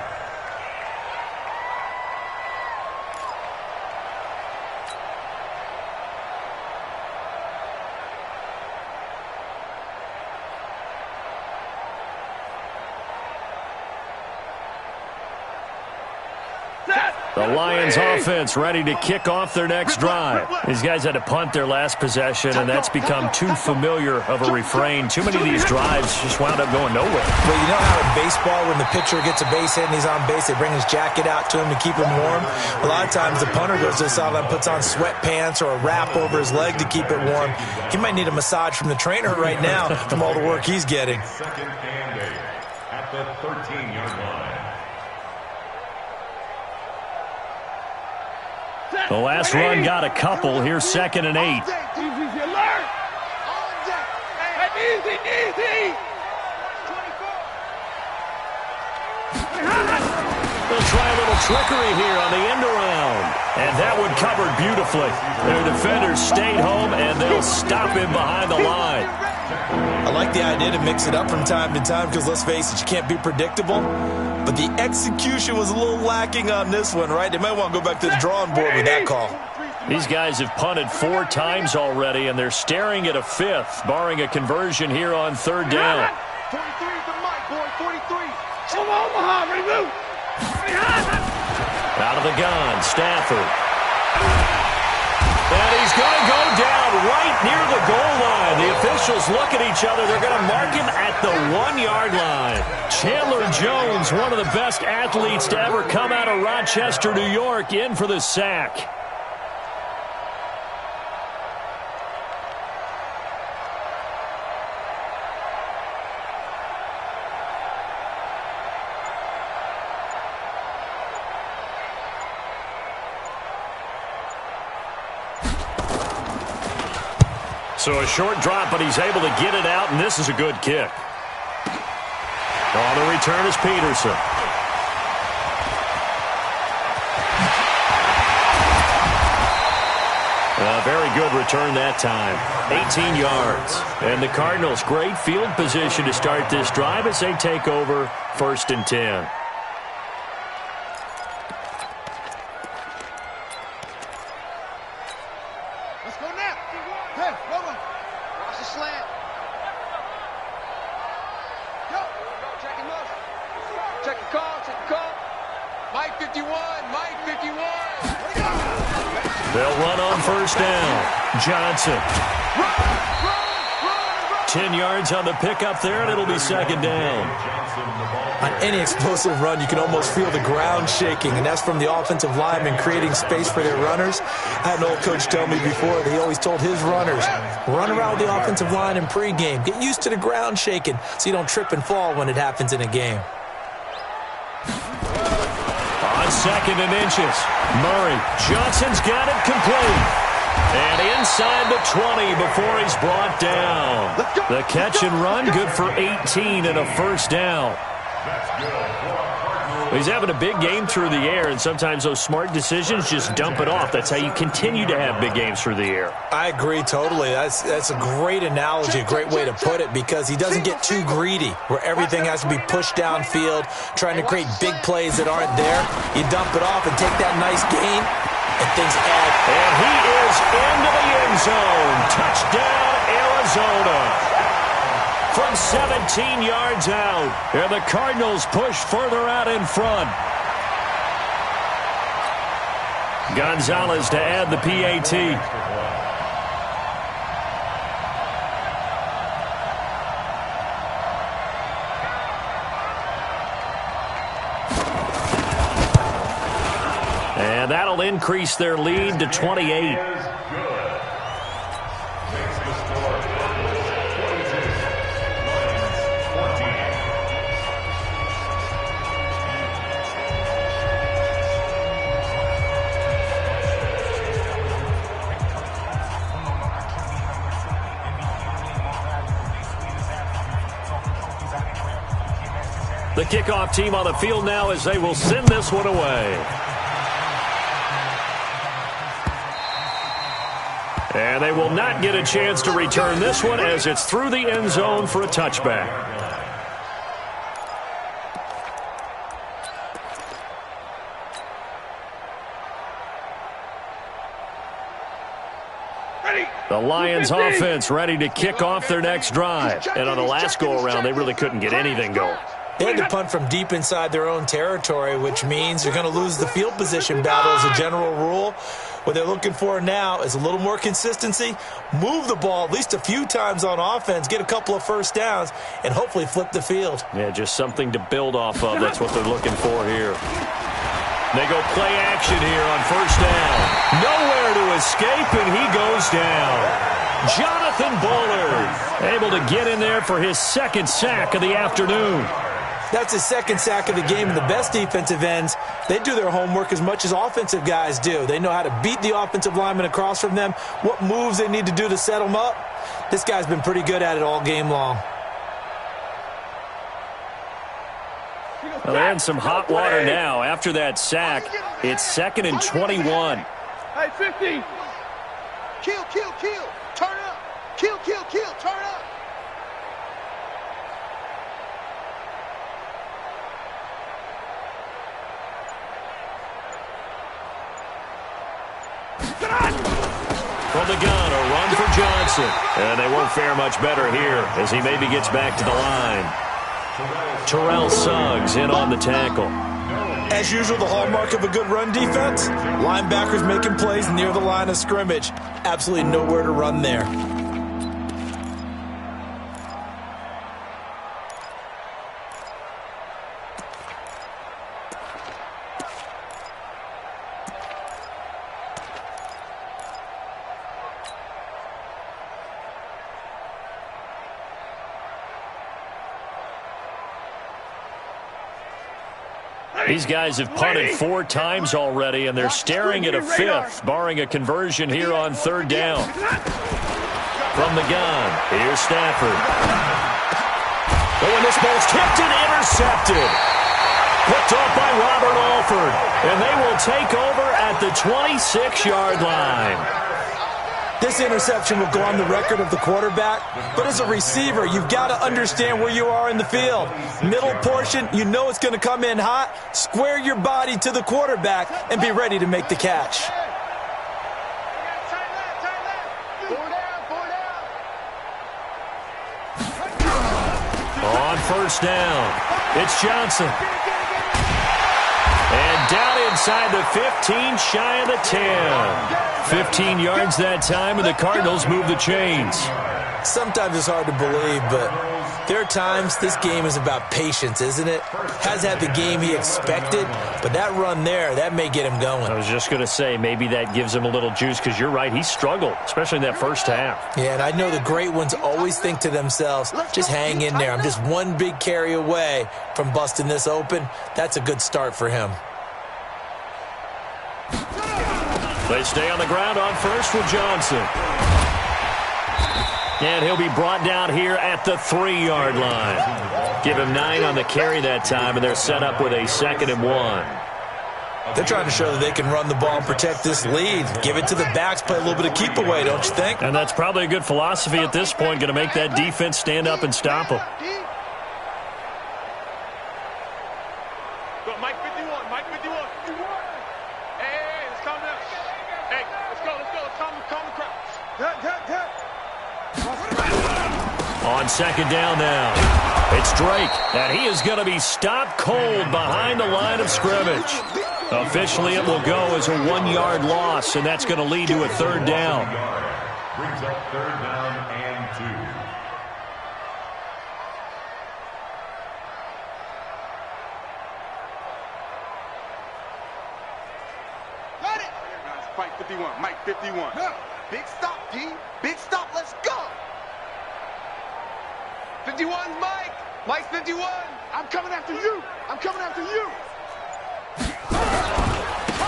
The Lions offense ready to kick off their next drive. These guys had to punt their last possession, and that's become too familiar of a refrain. Too many of these drives just wound up going nowhere. Well, you know how in baseball, when the pitcher gets a base hit and he's on base, they bring his jacket out to him to keep him warm? A lot of times the punter goes to the sideline, puts on sweatpants or a wrap over his leg to keep it warm. He might need a massage from the trainer right now from all the work he's getting. 2nd and 8 at the 13-yard line. The last run got a couple. Here's 2nd and 8. Easy alert! Easy, easy! They'll try a little trickery here on the end around. And that one covered beautifully. Their defenders stayed home, and they'll stop him behind the line. I like the idea to mix it up from time to time because, let's face it, you can't be predictable. But the execution was a little lacking on this one, right? They might want to go back to the drawing board with that call. These guys have punted 4 times already, and they're staring at a 5th, barring a conversion here on 3rd down. 43 the mic, boy, 43. Omaha, ready, move. Out of the gun, Stafford. And he's going to go down right near the goal line. The officials look at each other. They're going to mark him at the 1-yard line. Chandler Jones, one of the best athletes to ever come out of Rochester, New York, in for the sack. So a short drop, but he's able to get it out, and this is a good kick. On the return is Peterson. A very good return that time. 18 yards. And the Cardinals, great field position to start this drive as they take over 1st and 10. Let's go now. Hey, Roman. Watch the slant. Go. Check him up. Check the call. Check the call. Mike 51. Mike 51. They'll run on 1st down. Johnson. 10 yards on the pickup there, and it'll be 2nd down. On any explosive run, you can almost feel the ground shaking, and that's from the offensive linemen creating space for their runners. I had an old coach tell me before that he always told his runners, run around the offensive line in pregame. Get used to the ground shaking so you don't trip and fall when it happens in a game. On 2nd and inches. Murray. Johnson's got it complete. And inside the 20 before he's brought down. The catch and run, good for 18 and a first down. He's having a big game through the air, and sometimes those smart decisions just dump it off. That's how you continue to have big games through the air. I agree totally. That's a great analogy, a great way to put it, because he doesn't get too greedy where everything has to be pushed downfield, trying to create big plays that aren't there. You dump it off and take that nice gain, and things add. And he is into the end zone. Touchdown, Arizona. From 17 yards out, and the Cardinals push further out in front. Gonzalez to add the PAT. And that'll increase their lead to 28. The kickoff team on the field now as they will send this one away. And they will not get a chance to return this one as it's through the end zone for a touchback. The Lions offense ready to kick off their next drive. And on the last go-around, they really couldn't get anything going. They had to punt from deep inside their own territory, which means you're going to lose the field position battle as a general rule. What they're looking for now is a little more consistency, move the ball at least a few times on offense, get a couple of first downs, and hopefully flip the field. Yeah, just something to build off of. That's what they're looking for here. They go play action here on first down. Nowhere to escape, and he goes down. Jonathan Bullard able to get in there for his 2nd sack of the afternoon. That's his 2nd sack of the game, and the best defensive ends, they do their homework as much as offensive guys do. They know how to beat the offensive lineman across from them, what moves they need to do to set them up. This guy's been pretty good at it all game long. Well, they're in some hot water now. After that sack, it's 2nd and 21. Hey, 50. Kill, kill, kill. Turn up. Kill, kill, kill. Turn up. From the gun, a run for Johnson. And they won't fare much better here as he maybe gets back to the line. Terrell Suggs in on the tackle. As usual, the hallmark of a good run defense, linebackers making plays near the line of scrimmage. Absolutely nowhere to run there. These guys have punted 4 times already, and they're staring at a 5th, barring a conversion here on 3rd down. From the gun, here's Stafford. Oh, and this ball's tipped and intercepted. Picked off by Robert Alford, and they will take over at the 26-yard line. This interception will go on the record of the quarterback, but as a receiver, you've got to understand where you are in the field. Middle portion, you know it's going to come in hot. Square your body to the quarterback and be ready to make the catch. On first down, it's Johnson. And down inside the 15, shy of the 10. 15 yards that time, and the Cardinals move the chains. Sometimes it's hard to believe, but there are times this game is about patience, isn't it? Has had the game he expected, but that run there, that may get him going. I was just going to say, maybe that gives him a little juice, because you're right, he struggled, especially in that first half. Yeah, and I know the great ones always think to themselves, just hang in there. I'm just one big carry away from busting this open. That's a good start for him. They stay on the ground on first with Johnson. And he'll be brought down here at the 3-yard line. Give him 9 on the carry that time, and they're set up with a 2nd and 1. They're trying to show that they can run the ball and protect this lead. Give it to the backs, play a little bit of keep away, don't you think? And that's probably a good philosophy at this point, going to make that defense stand up and stop them. Go, Mike 51, Mike 51. Hey, let's calm down. Hey, let's go. Let's calm the crowd. On 2nd down now, it's Drake, and he is going to be stopped cold behind the line of scrimmage. Officially, it will go as a 1-yard loss, and that's going to lead to a 3rd down. Brings up 3rd down and 2. Got it. Mike 51, Mike 51. Big stop, D. Big stop. Let's go. 51, Mike. Mike 51. I'm coming after you. I'm coming after you.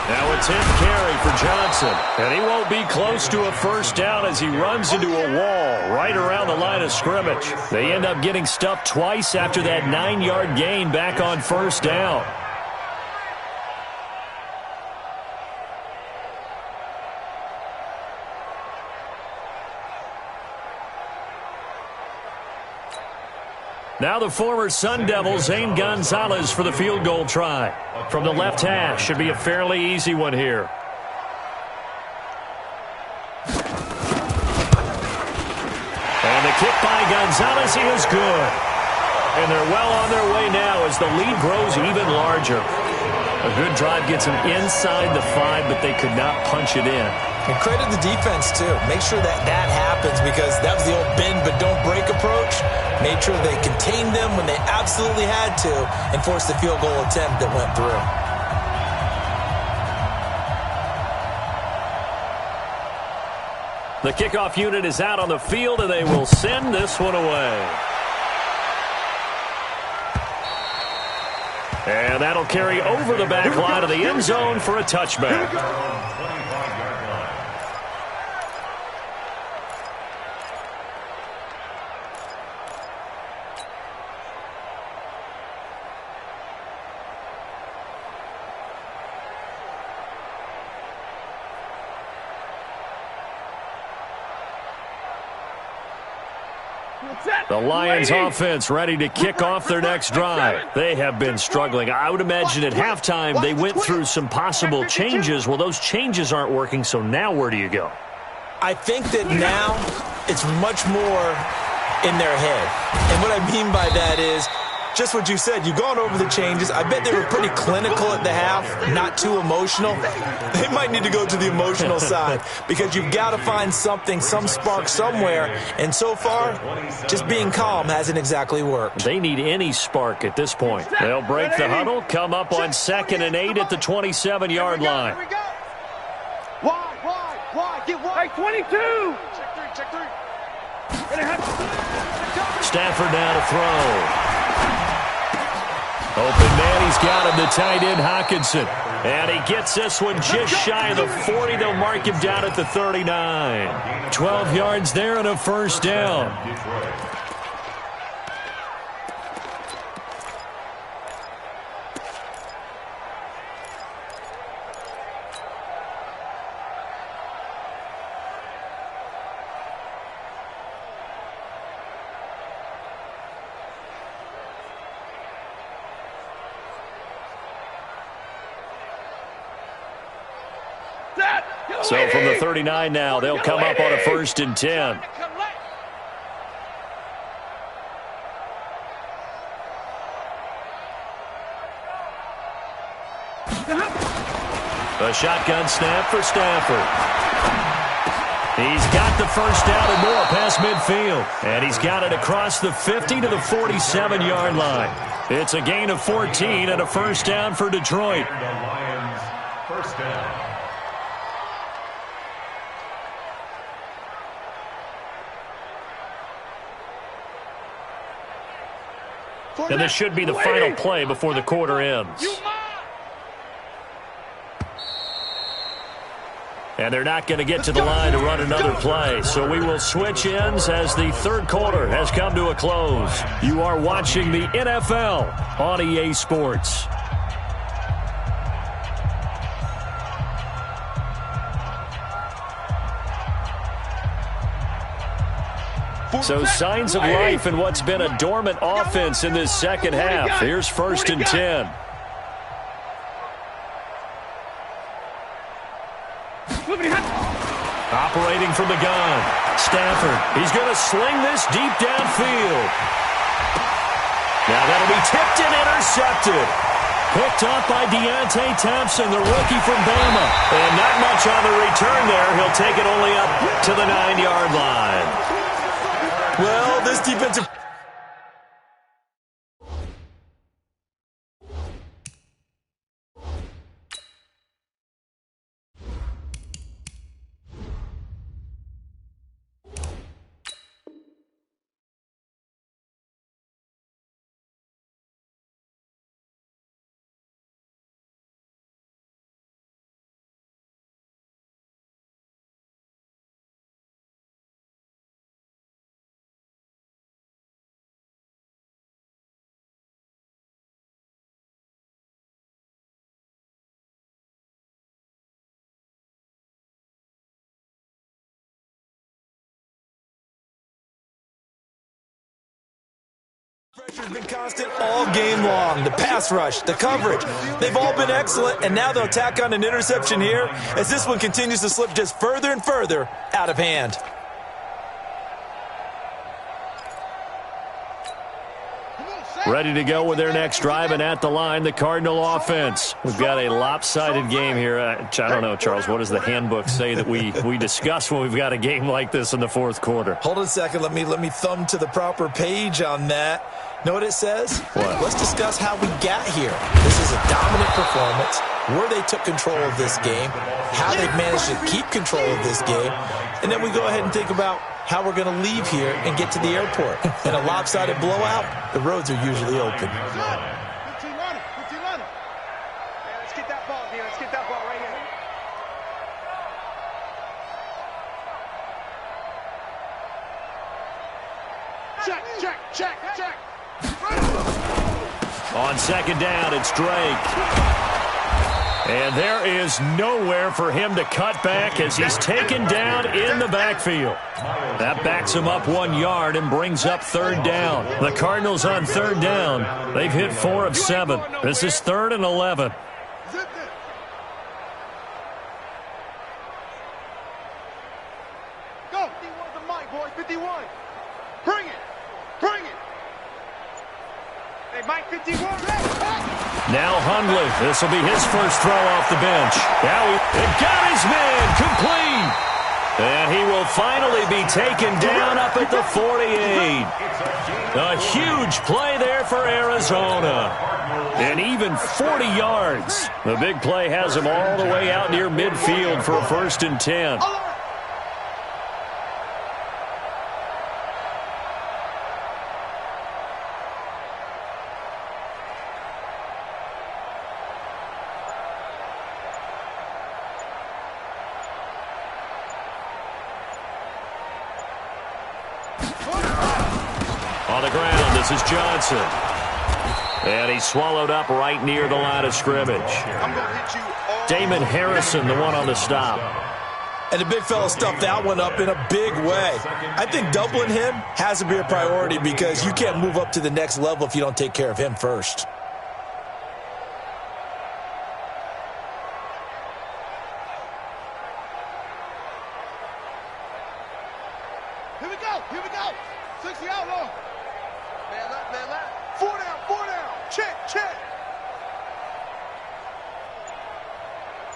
Now a 10th carry for Johnson, and he won't be close to a 1st down as he runs into a wall right around the line of scrimmage. They end up getting stuffed twice after that 9-yard gain back on 1st down. Now the former Sun Devil, Zane Gonzalez, for the field goal try. From the left hash, should be a fairly easy one here. And the kick by Gonzalez, he is good. And they're well on their way now as the lead grows even larger. A good drive gets them inside the 5, but they could not punch it in. And credit the defense, too. Make sure that happens because that was the old bend but don't break approach. Made sure they contained them when they absolutely had to and forced the field goal attempt that went through. The kickoff unit is out on the field, and they will send this one away. And that'll carry over the back line of the end zone for a touchback. The Lions offense ready to kick off their next drive. They have been struggling. I would imagine at halftime they went through some possible changes. Well, those changes aren't working, so now where do you go? I think that now it's much more in their head. And what I mean by that is just what you said. You've gone over the changes. I bet they were pretty clinical at the half, not too emotional. They might need to go to the emotional side because you've got to find something, some spark somewhere. And so far, just being calm hasn't exactly worked. They need any spark at this point. They'll break the huddle, come up on 2nd and 8 at the 27-yard line. Why? Get wide. Hey, 22. Check three. Stafford now to throw. Open man, he's got him, the tight end, Hockenson. And he gets this one just shy of the 40. They'll mark him down at the 39. 12 yards there and a 1st down. So from the 39 now, they'll come up on a 1st and 10. A shotgun snap for Stafford. He's got the 1st down and more past midfield. And he's got it across the 50 to the 47-yard line. It's a gain of 14 and a 1st down for Detroit. The Lions, 1st down. And this should be the final play before the quarter ends. And they're not going to get to the line to run another play. So we will switch ends as the third quarter has come to a close. You are watching the NFL on EA Sports. So signs of life in what's been a dormant offense in this second half. Here's 1st and 10. Operating from the gun. Stafford. He's going to sling this deep downfield. Now that'll be tipped and intercepted. Picked up by DeAnte Thompson, the rookie from Bama. And not much on the return there. He'll take it only up to the 9-yard line. Well, this defensive... Pressure's been constant all game long. The pass rush, the coverage, they've all been excellent, and now they'll tack on an interception here as this one continues to slip just further and further out of hand. Ready to go with their next drive, and at the line, the Cardinal offense. We've got a lopsided game here. I don't know, Charles, what does the handbook say that we discuss when we've got a game like this in the fourth quarter? Hold on a second. Let me thumb to the proper page on that. Know what it says? What? Let's discuss how we got here. This is a dominant performance, where they took control of this game, how they've managed to keep control of this game, and then we go ahead and think about how we're going to leave here and get to the airport. In a lopsided blowout, the roads are usually open. 15 on it. 15 on it. Yeah, let's get that ball here. Let's get that ball right here. Check, check, check, check. On second down, it's Drake. And there is nowhere for him to cut back as he's taken down in the backfield. That backs him up 1 yard and brings up third down. The Cardinals on third down. They've hit 4 of 7. This is 3rd and 11. Go. 51 the mic, boy. 51. Bring it. Bring it. Hey, Mike, 51. Now Hundley. This will be his first throw off the bench. Now he got his man complete. And he will finally be taken down up at the 48. A huge play there for Arizona. And even 40 yards. The big play has him all the way out near midfield for a 1st and 10. On the ground, this is Johnson. And he's swallowed up right near the line of scrimmage. Damon Harrison, the one on the stop. And the big fella stuffed that one up in a big way. I think doubling him has to be a priority because you can't move up to the next level if you don't take care of him first. Here we go. Here we go. 60 out long. Man left, man left. 4 down, 4 down. Check, check.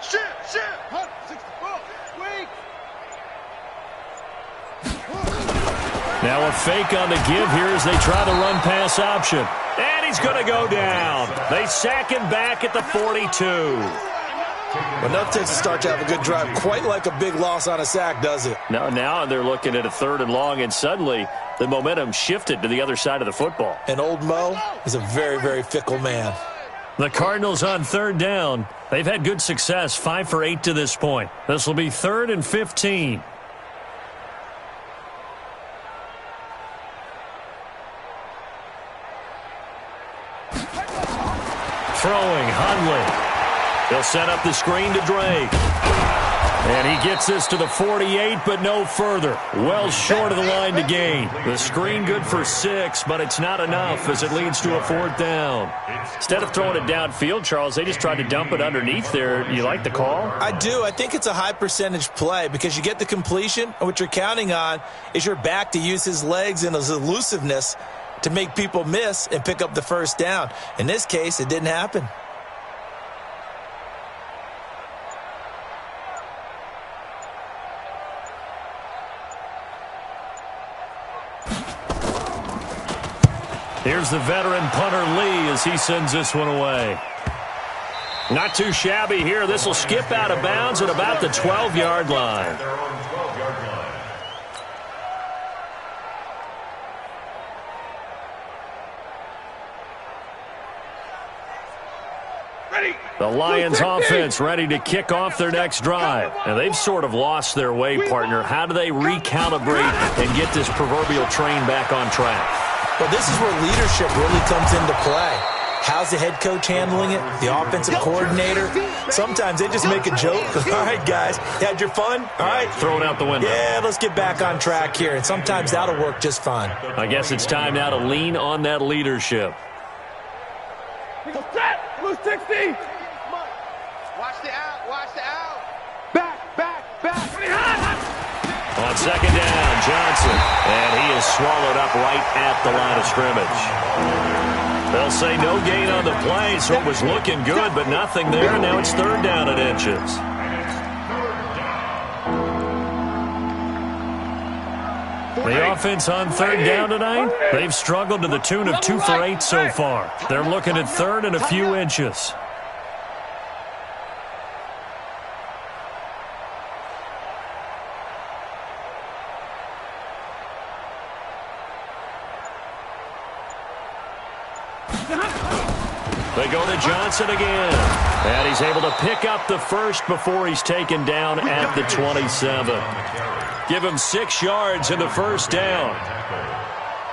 Shit, shit. 164. Weak. Now a fake on the give here as they try the run-pass option. And he's going to go down. They sack him back at the 42. Well, nothing takes a start to have a good drive quite like a big loss on a sack, does it? No, now they're looking at a 3rd and long, and suddenly the momentum shifted to the other side of the football. And old Mo is a very, very fickle man. The Cardinals on third down. They've had good success, 5 for 8 to this point. This will be 3rd and 15. Throwing, Hundley. He'll set up the screen to Drake. And he gets this to the 48, but no further. Well short of the line to gain. The screen good for 6, but it's not enough as it leads to a 4th down. Instead of throwing it downfield, Charles, they just tried to dump it underneath there. You like the call? I do. I think it's a high percentage play because you get the completion, and what you're counting on is your back to use his legs and his elusiveness to make people miss and pick up the 1st down. In this case, it didn't happen. Here's the veteran punter Lee as he sends this one away. Not too shabby here. This will skip out of bounds at about the 12-yard line. They're on the 12-yard line. The Lions offense ready to kick off their next drive. And they've sort of lost their way, partner. How do they recalibrate and get this proverbial train back on track? Well, this is where leadership really comes into play. How's the head coach handling it? The offensive coordinator? Sometimes they just make a joke. All right, guys, you had your fun? All right. Throw it out the window. Yeah, let's get back on track here. And sometimes that'll work just fine. I guess it's time now to lean on that leadership. Blue 60. Watch the out. Watch the out. Back. On 2nd down, Johnson. And he is swallowed up right at the line of scrimmage. They'll say no gain on the play, so it was looking good, but nothing there. Now it's 3rd down and inches. The offense on 3rd down tonight, they've struggled to the tune of 2 for 8 so far. They're looking at 3rd and a few inches. They go to Johnson again. And he's able to pick up the 1st before he's taken down at the 27. Give him 6 yards in the 1st down.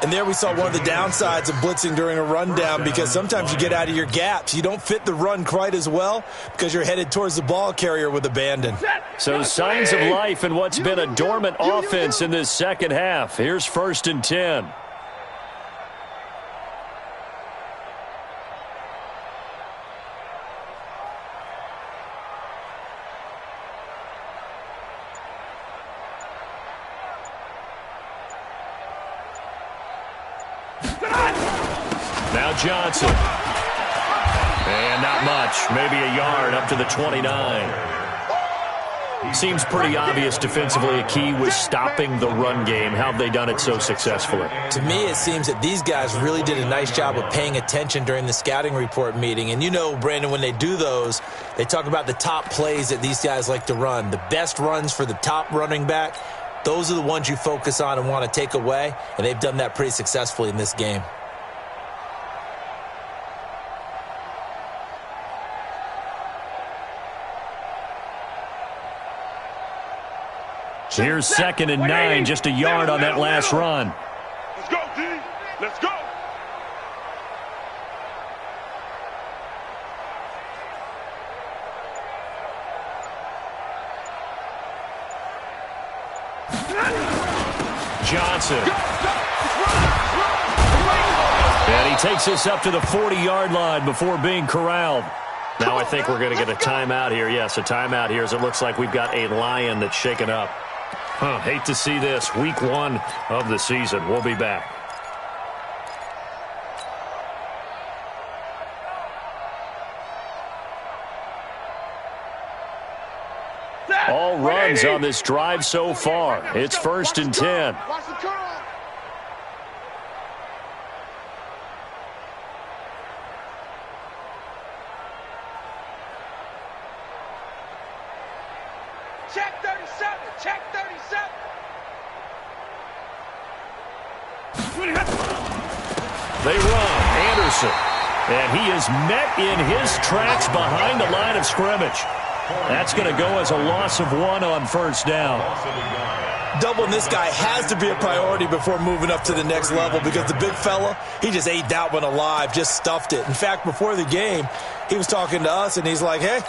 And there we saw one of the downsides of blitzing during a rundown because sometimes you get out of your gaps. You don't fit the run quite as well because you're headed towards the ball carrier with abandon. So signs of life in what's been a dormant offense in this second half. Here's 1st and 10. Now Johnson. And not much. Maybe a yard up to the 29. Seems pretty obvious defensively a key was stopping the run game. How have they done it so successfully? To me, it seems that these guys really did a nice job of paying attention during the scouting report meeting. And you know, Brandon, when they do those, they talk about the top plays that these guys like to run. The best runs for the top running back, those are the ones you focus on and want to take away. And they've done that pretty successfully in this game. Here's 2nd and 9, just a yard on that last run. Let's go, D. Let's go. Johnson. And he takes this up to the 40-yard line before being corralled. Now I think we're going to get a timeout here. Yes, a timeout here as it looks like we've got a Lion that's shaken up. Hate to see this. Week 1 of the season. We'll be back. All runs on this drive so far. It's 1st and 10. Watch the curl. Check 37. Check 37. They run. Anderson. And he is met in his tracks behind the line of scrimmage. That's going to go as a loss of 1 on first down. Doubling this guy has to be a priority before moving up to the next level because the big fella, he just ate that one alive, just stuffed it. In fact, before the game, he was talking to us, and he's like, hey,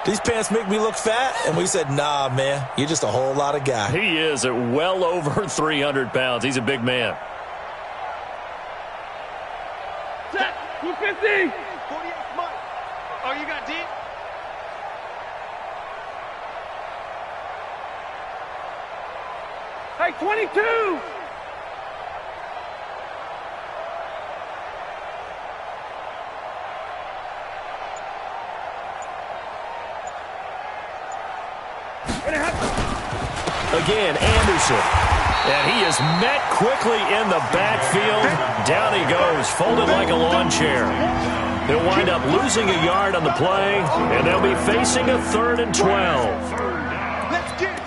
these pants make me look fat? And we said, nah, man, you're just a whole lot of guy. He is at well over 300 pounds. He's a big man. Set, 250. 48 Mike. Oh, you got deep? Hey, 22. Again, Anderson. And he is met quickly in the backfield. Down he goes, folded like a lawn chair. He'll wind up losing a yard on the play, and they'll be facing a 3rd and 12. Let's get it.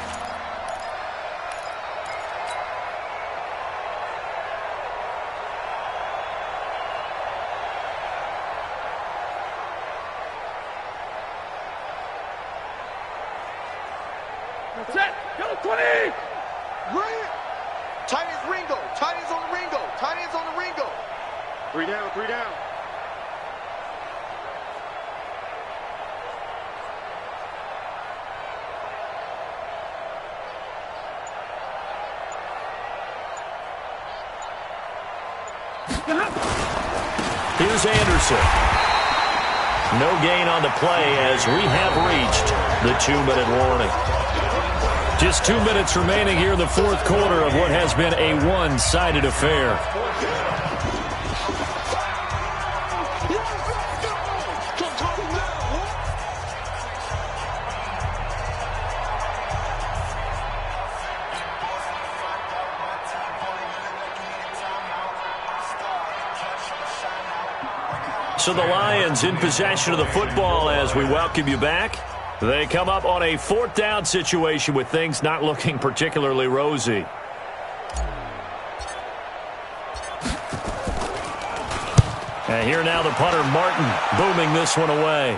Set, go 20. Grant. Tight ends Ringo. Tight ends on the Ringo. Tight ends on the Ringo. 3 down, 3 down. Here's Anderson. No gain on the play as we have reached the 2-minute warning. Just 2 minutes remaining here in the 4th quarter of what has been a one-sided affair. So the Lions in possession of the football as we welcome you back. They come up on a 4th down situation with things not looking particularly rosy. And here now the punter, Martin, booming this one away.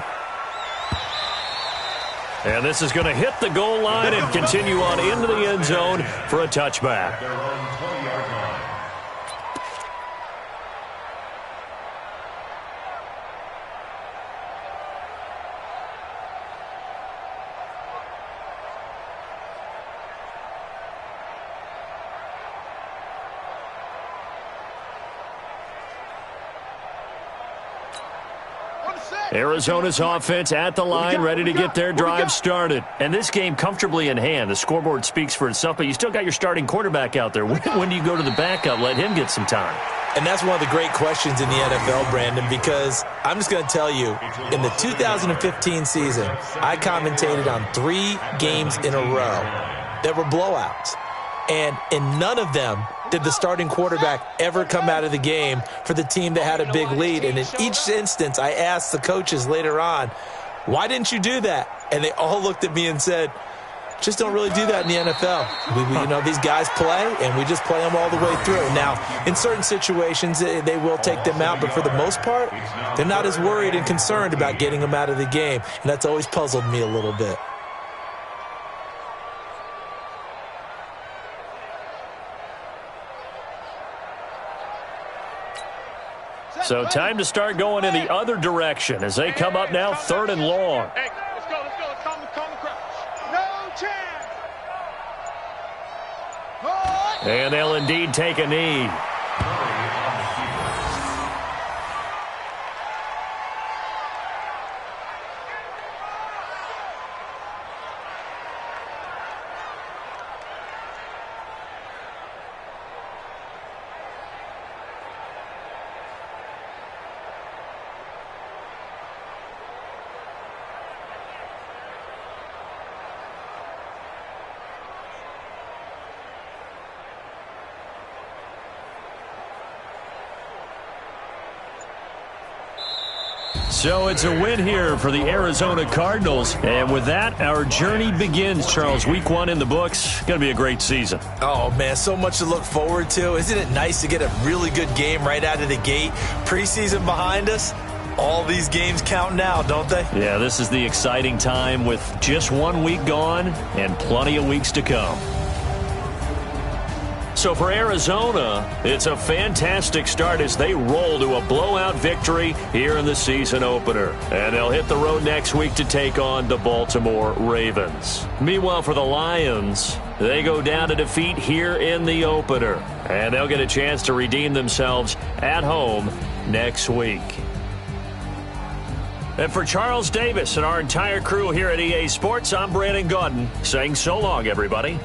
And this is going to hit the goal line and continue on into the end zone for a touchback. Their own 20-yard line. Arizona's offense at the line, ready to get their drive started. And this game comfortably in hand. The scoreboard speaks for itself, but you still got your starting quarterback out there. When do you go to the backup, let him get some time? And that's one of the great questions in the NFL, Brandon, because I'm just going to tell you, in the 2015 season, I commentated on 3 games in a row that were blowouts. And in none of them did the starting quarterback ever come out of the game for the team that had a big lead. And in each instance, I asked the coaches later on, why didn't you do that? And they all looked at me and said, just don't really do that in the NFL. These guys play, and we just play them all the way through. Now, in certain situations, they will take them out, but for the most part, they're not as worried and concerned about getting them out of the game. And that's always puzzled me a little bit. So time to start going in the other direction as they come up now 3rd and long. Hey, let's go. Calm the crowd. No chance. And they'll indeed take a knee. So it's a win here for the Arizona Cardinals. And with that, our journey begins, Charles. Week 1 in the books. Going to be a great season. Oh, man, so much to look forward to. Isn't it nice to get a really good game right out of the gate? Preseason behind us. All these games count now, don't they? Yeah, this is the exciting time with just 1 week gone and plenty of weeks to come. So for Arizona, it's a fantastic start as they roll to a blowout victory here in the season opener. And they'll hit the road next week to take on the Baltimore Ravens. Meanwhile, for the Lions, they go down to defeat here in the opener. And they'll get a chance to redeem themselves at home next week. And for Charles Davis and our entire crew here at EA Sports, I'm Brandon Gaudin saying so long, everybody.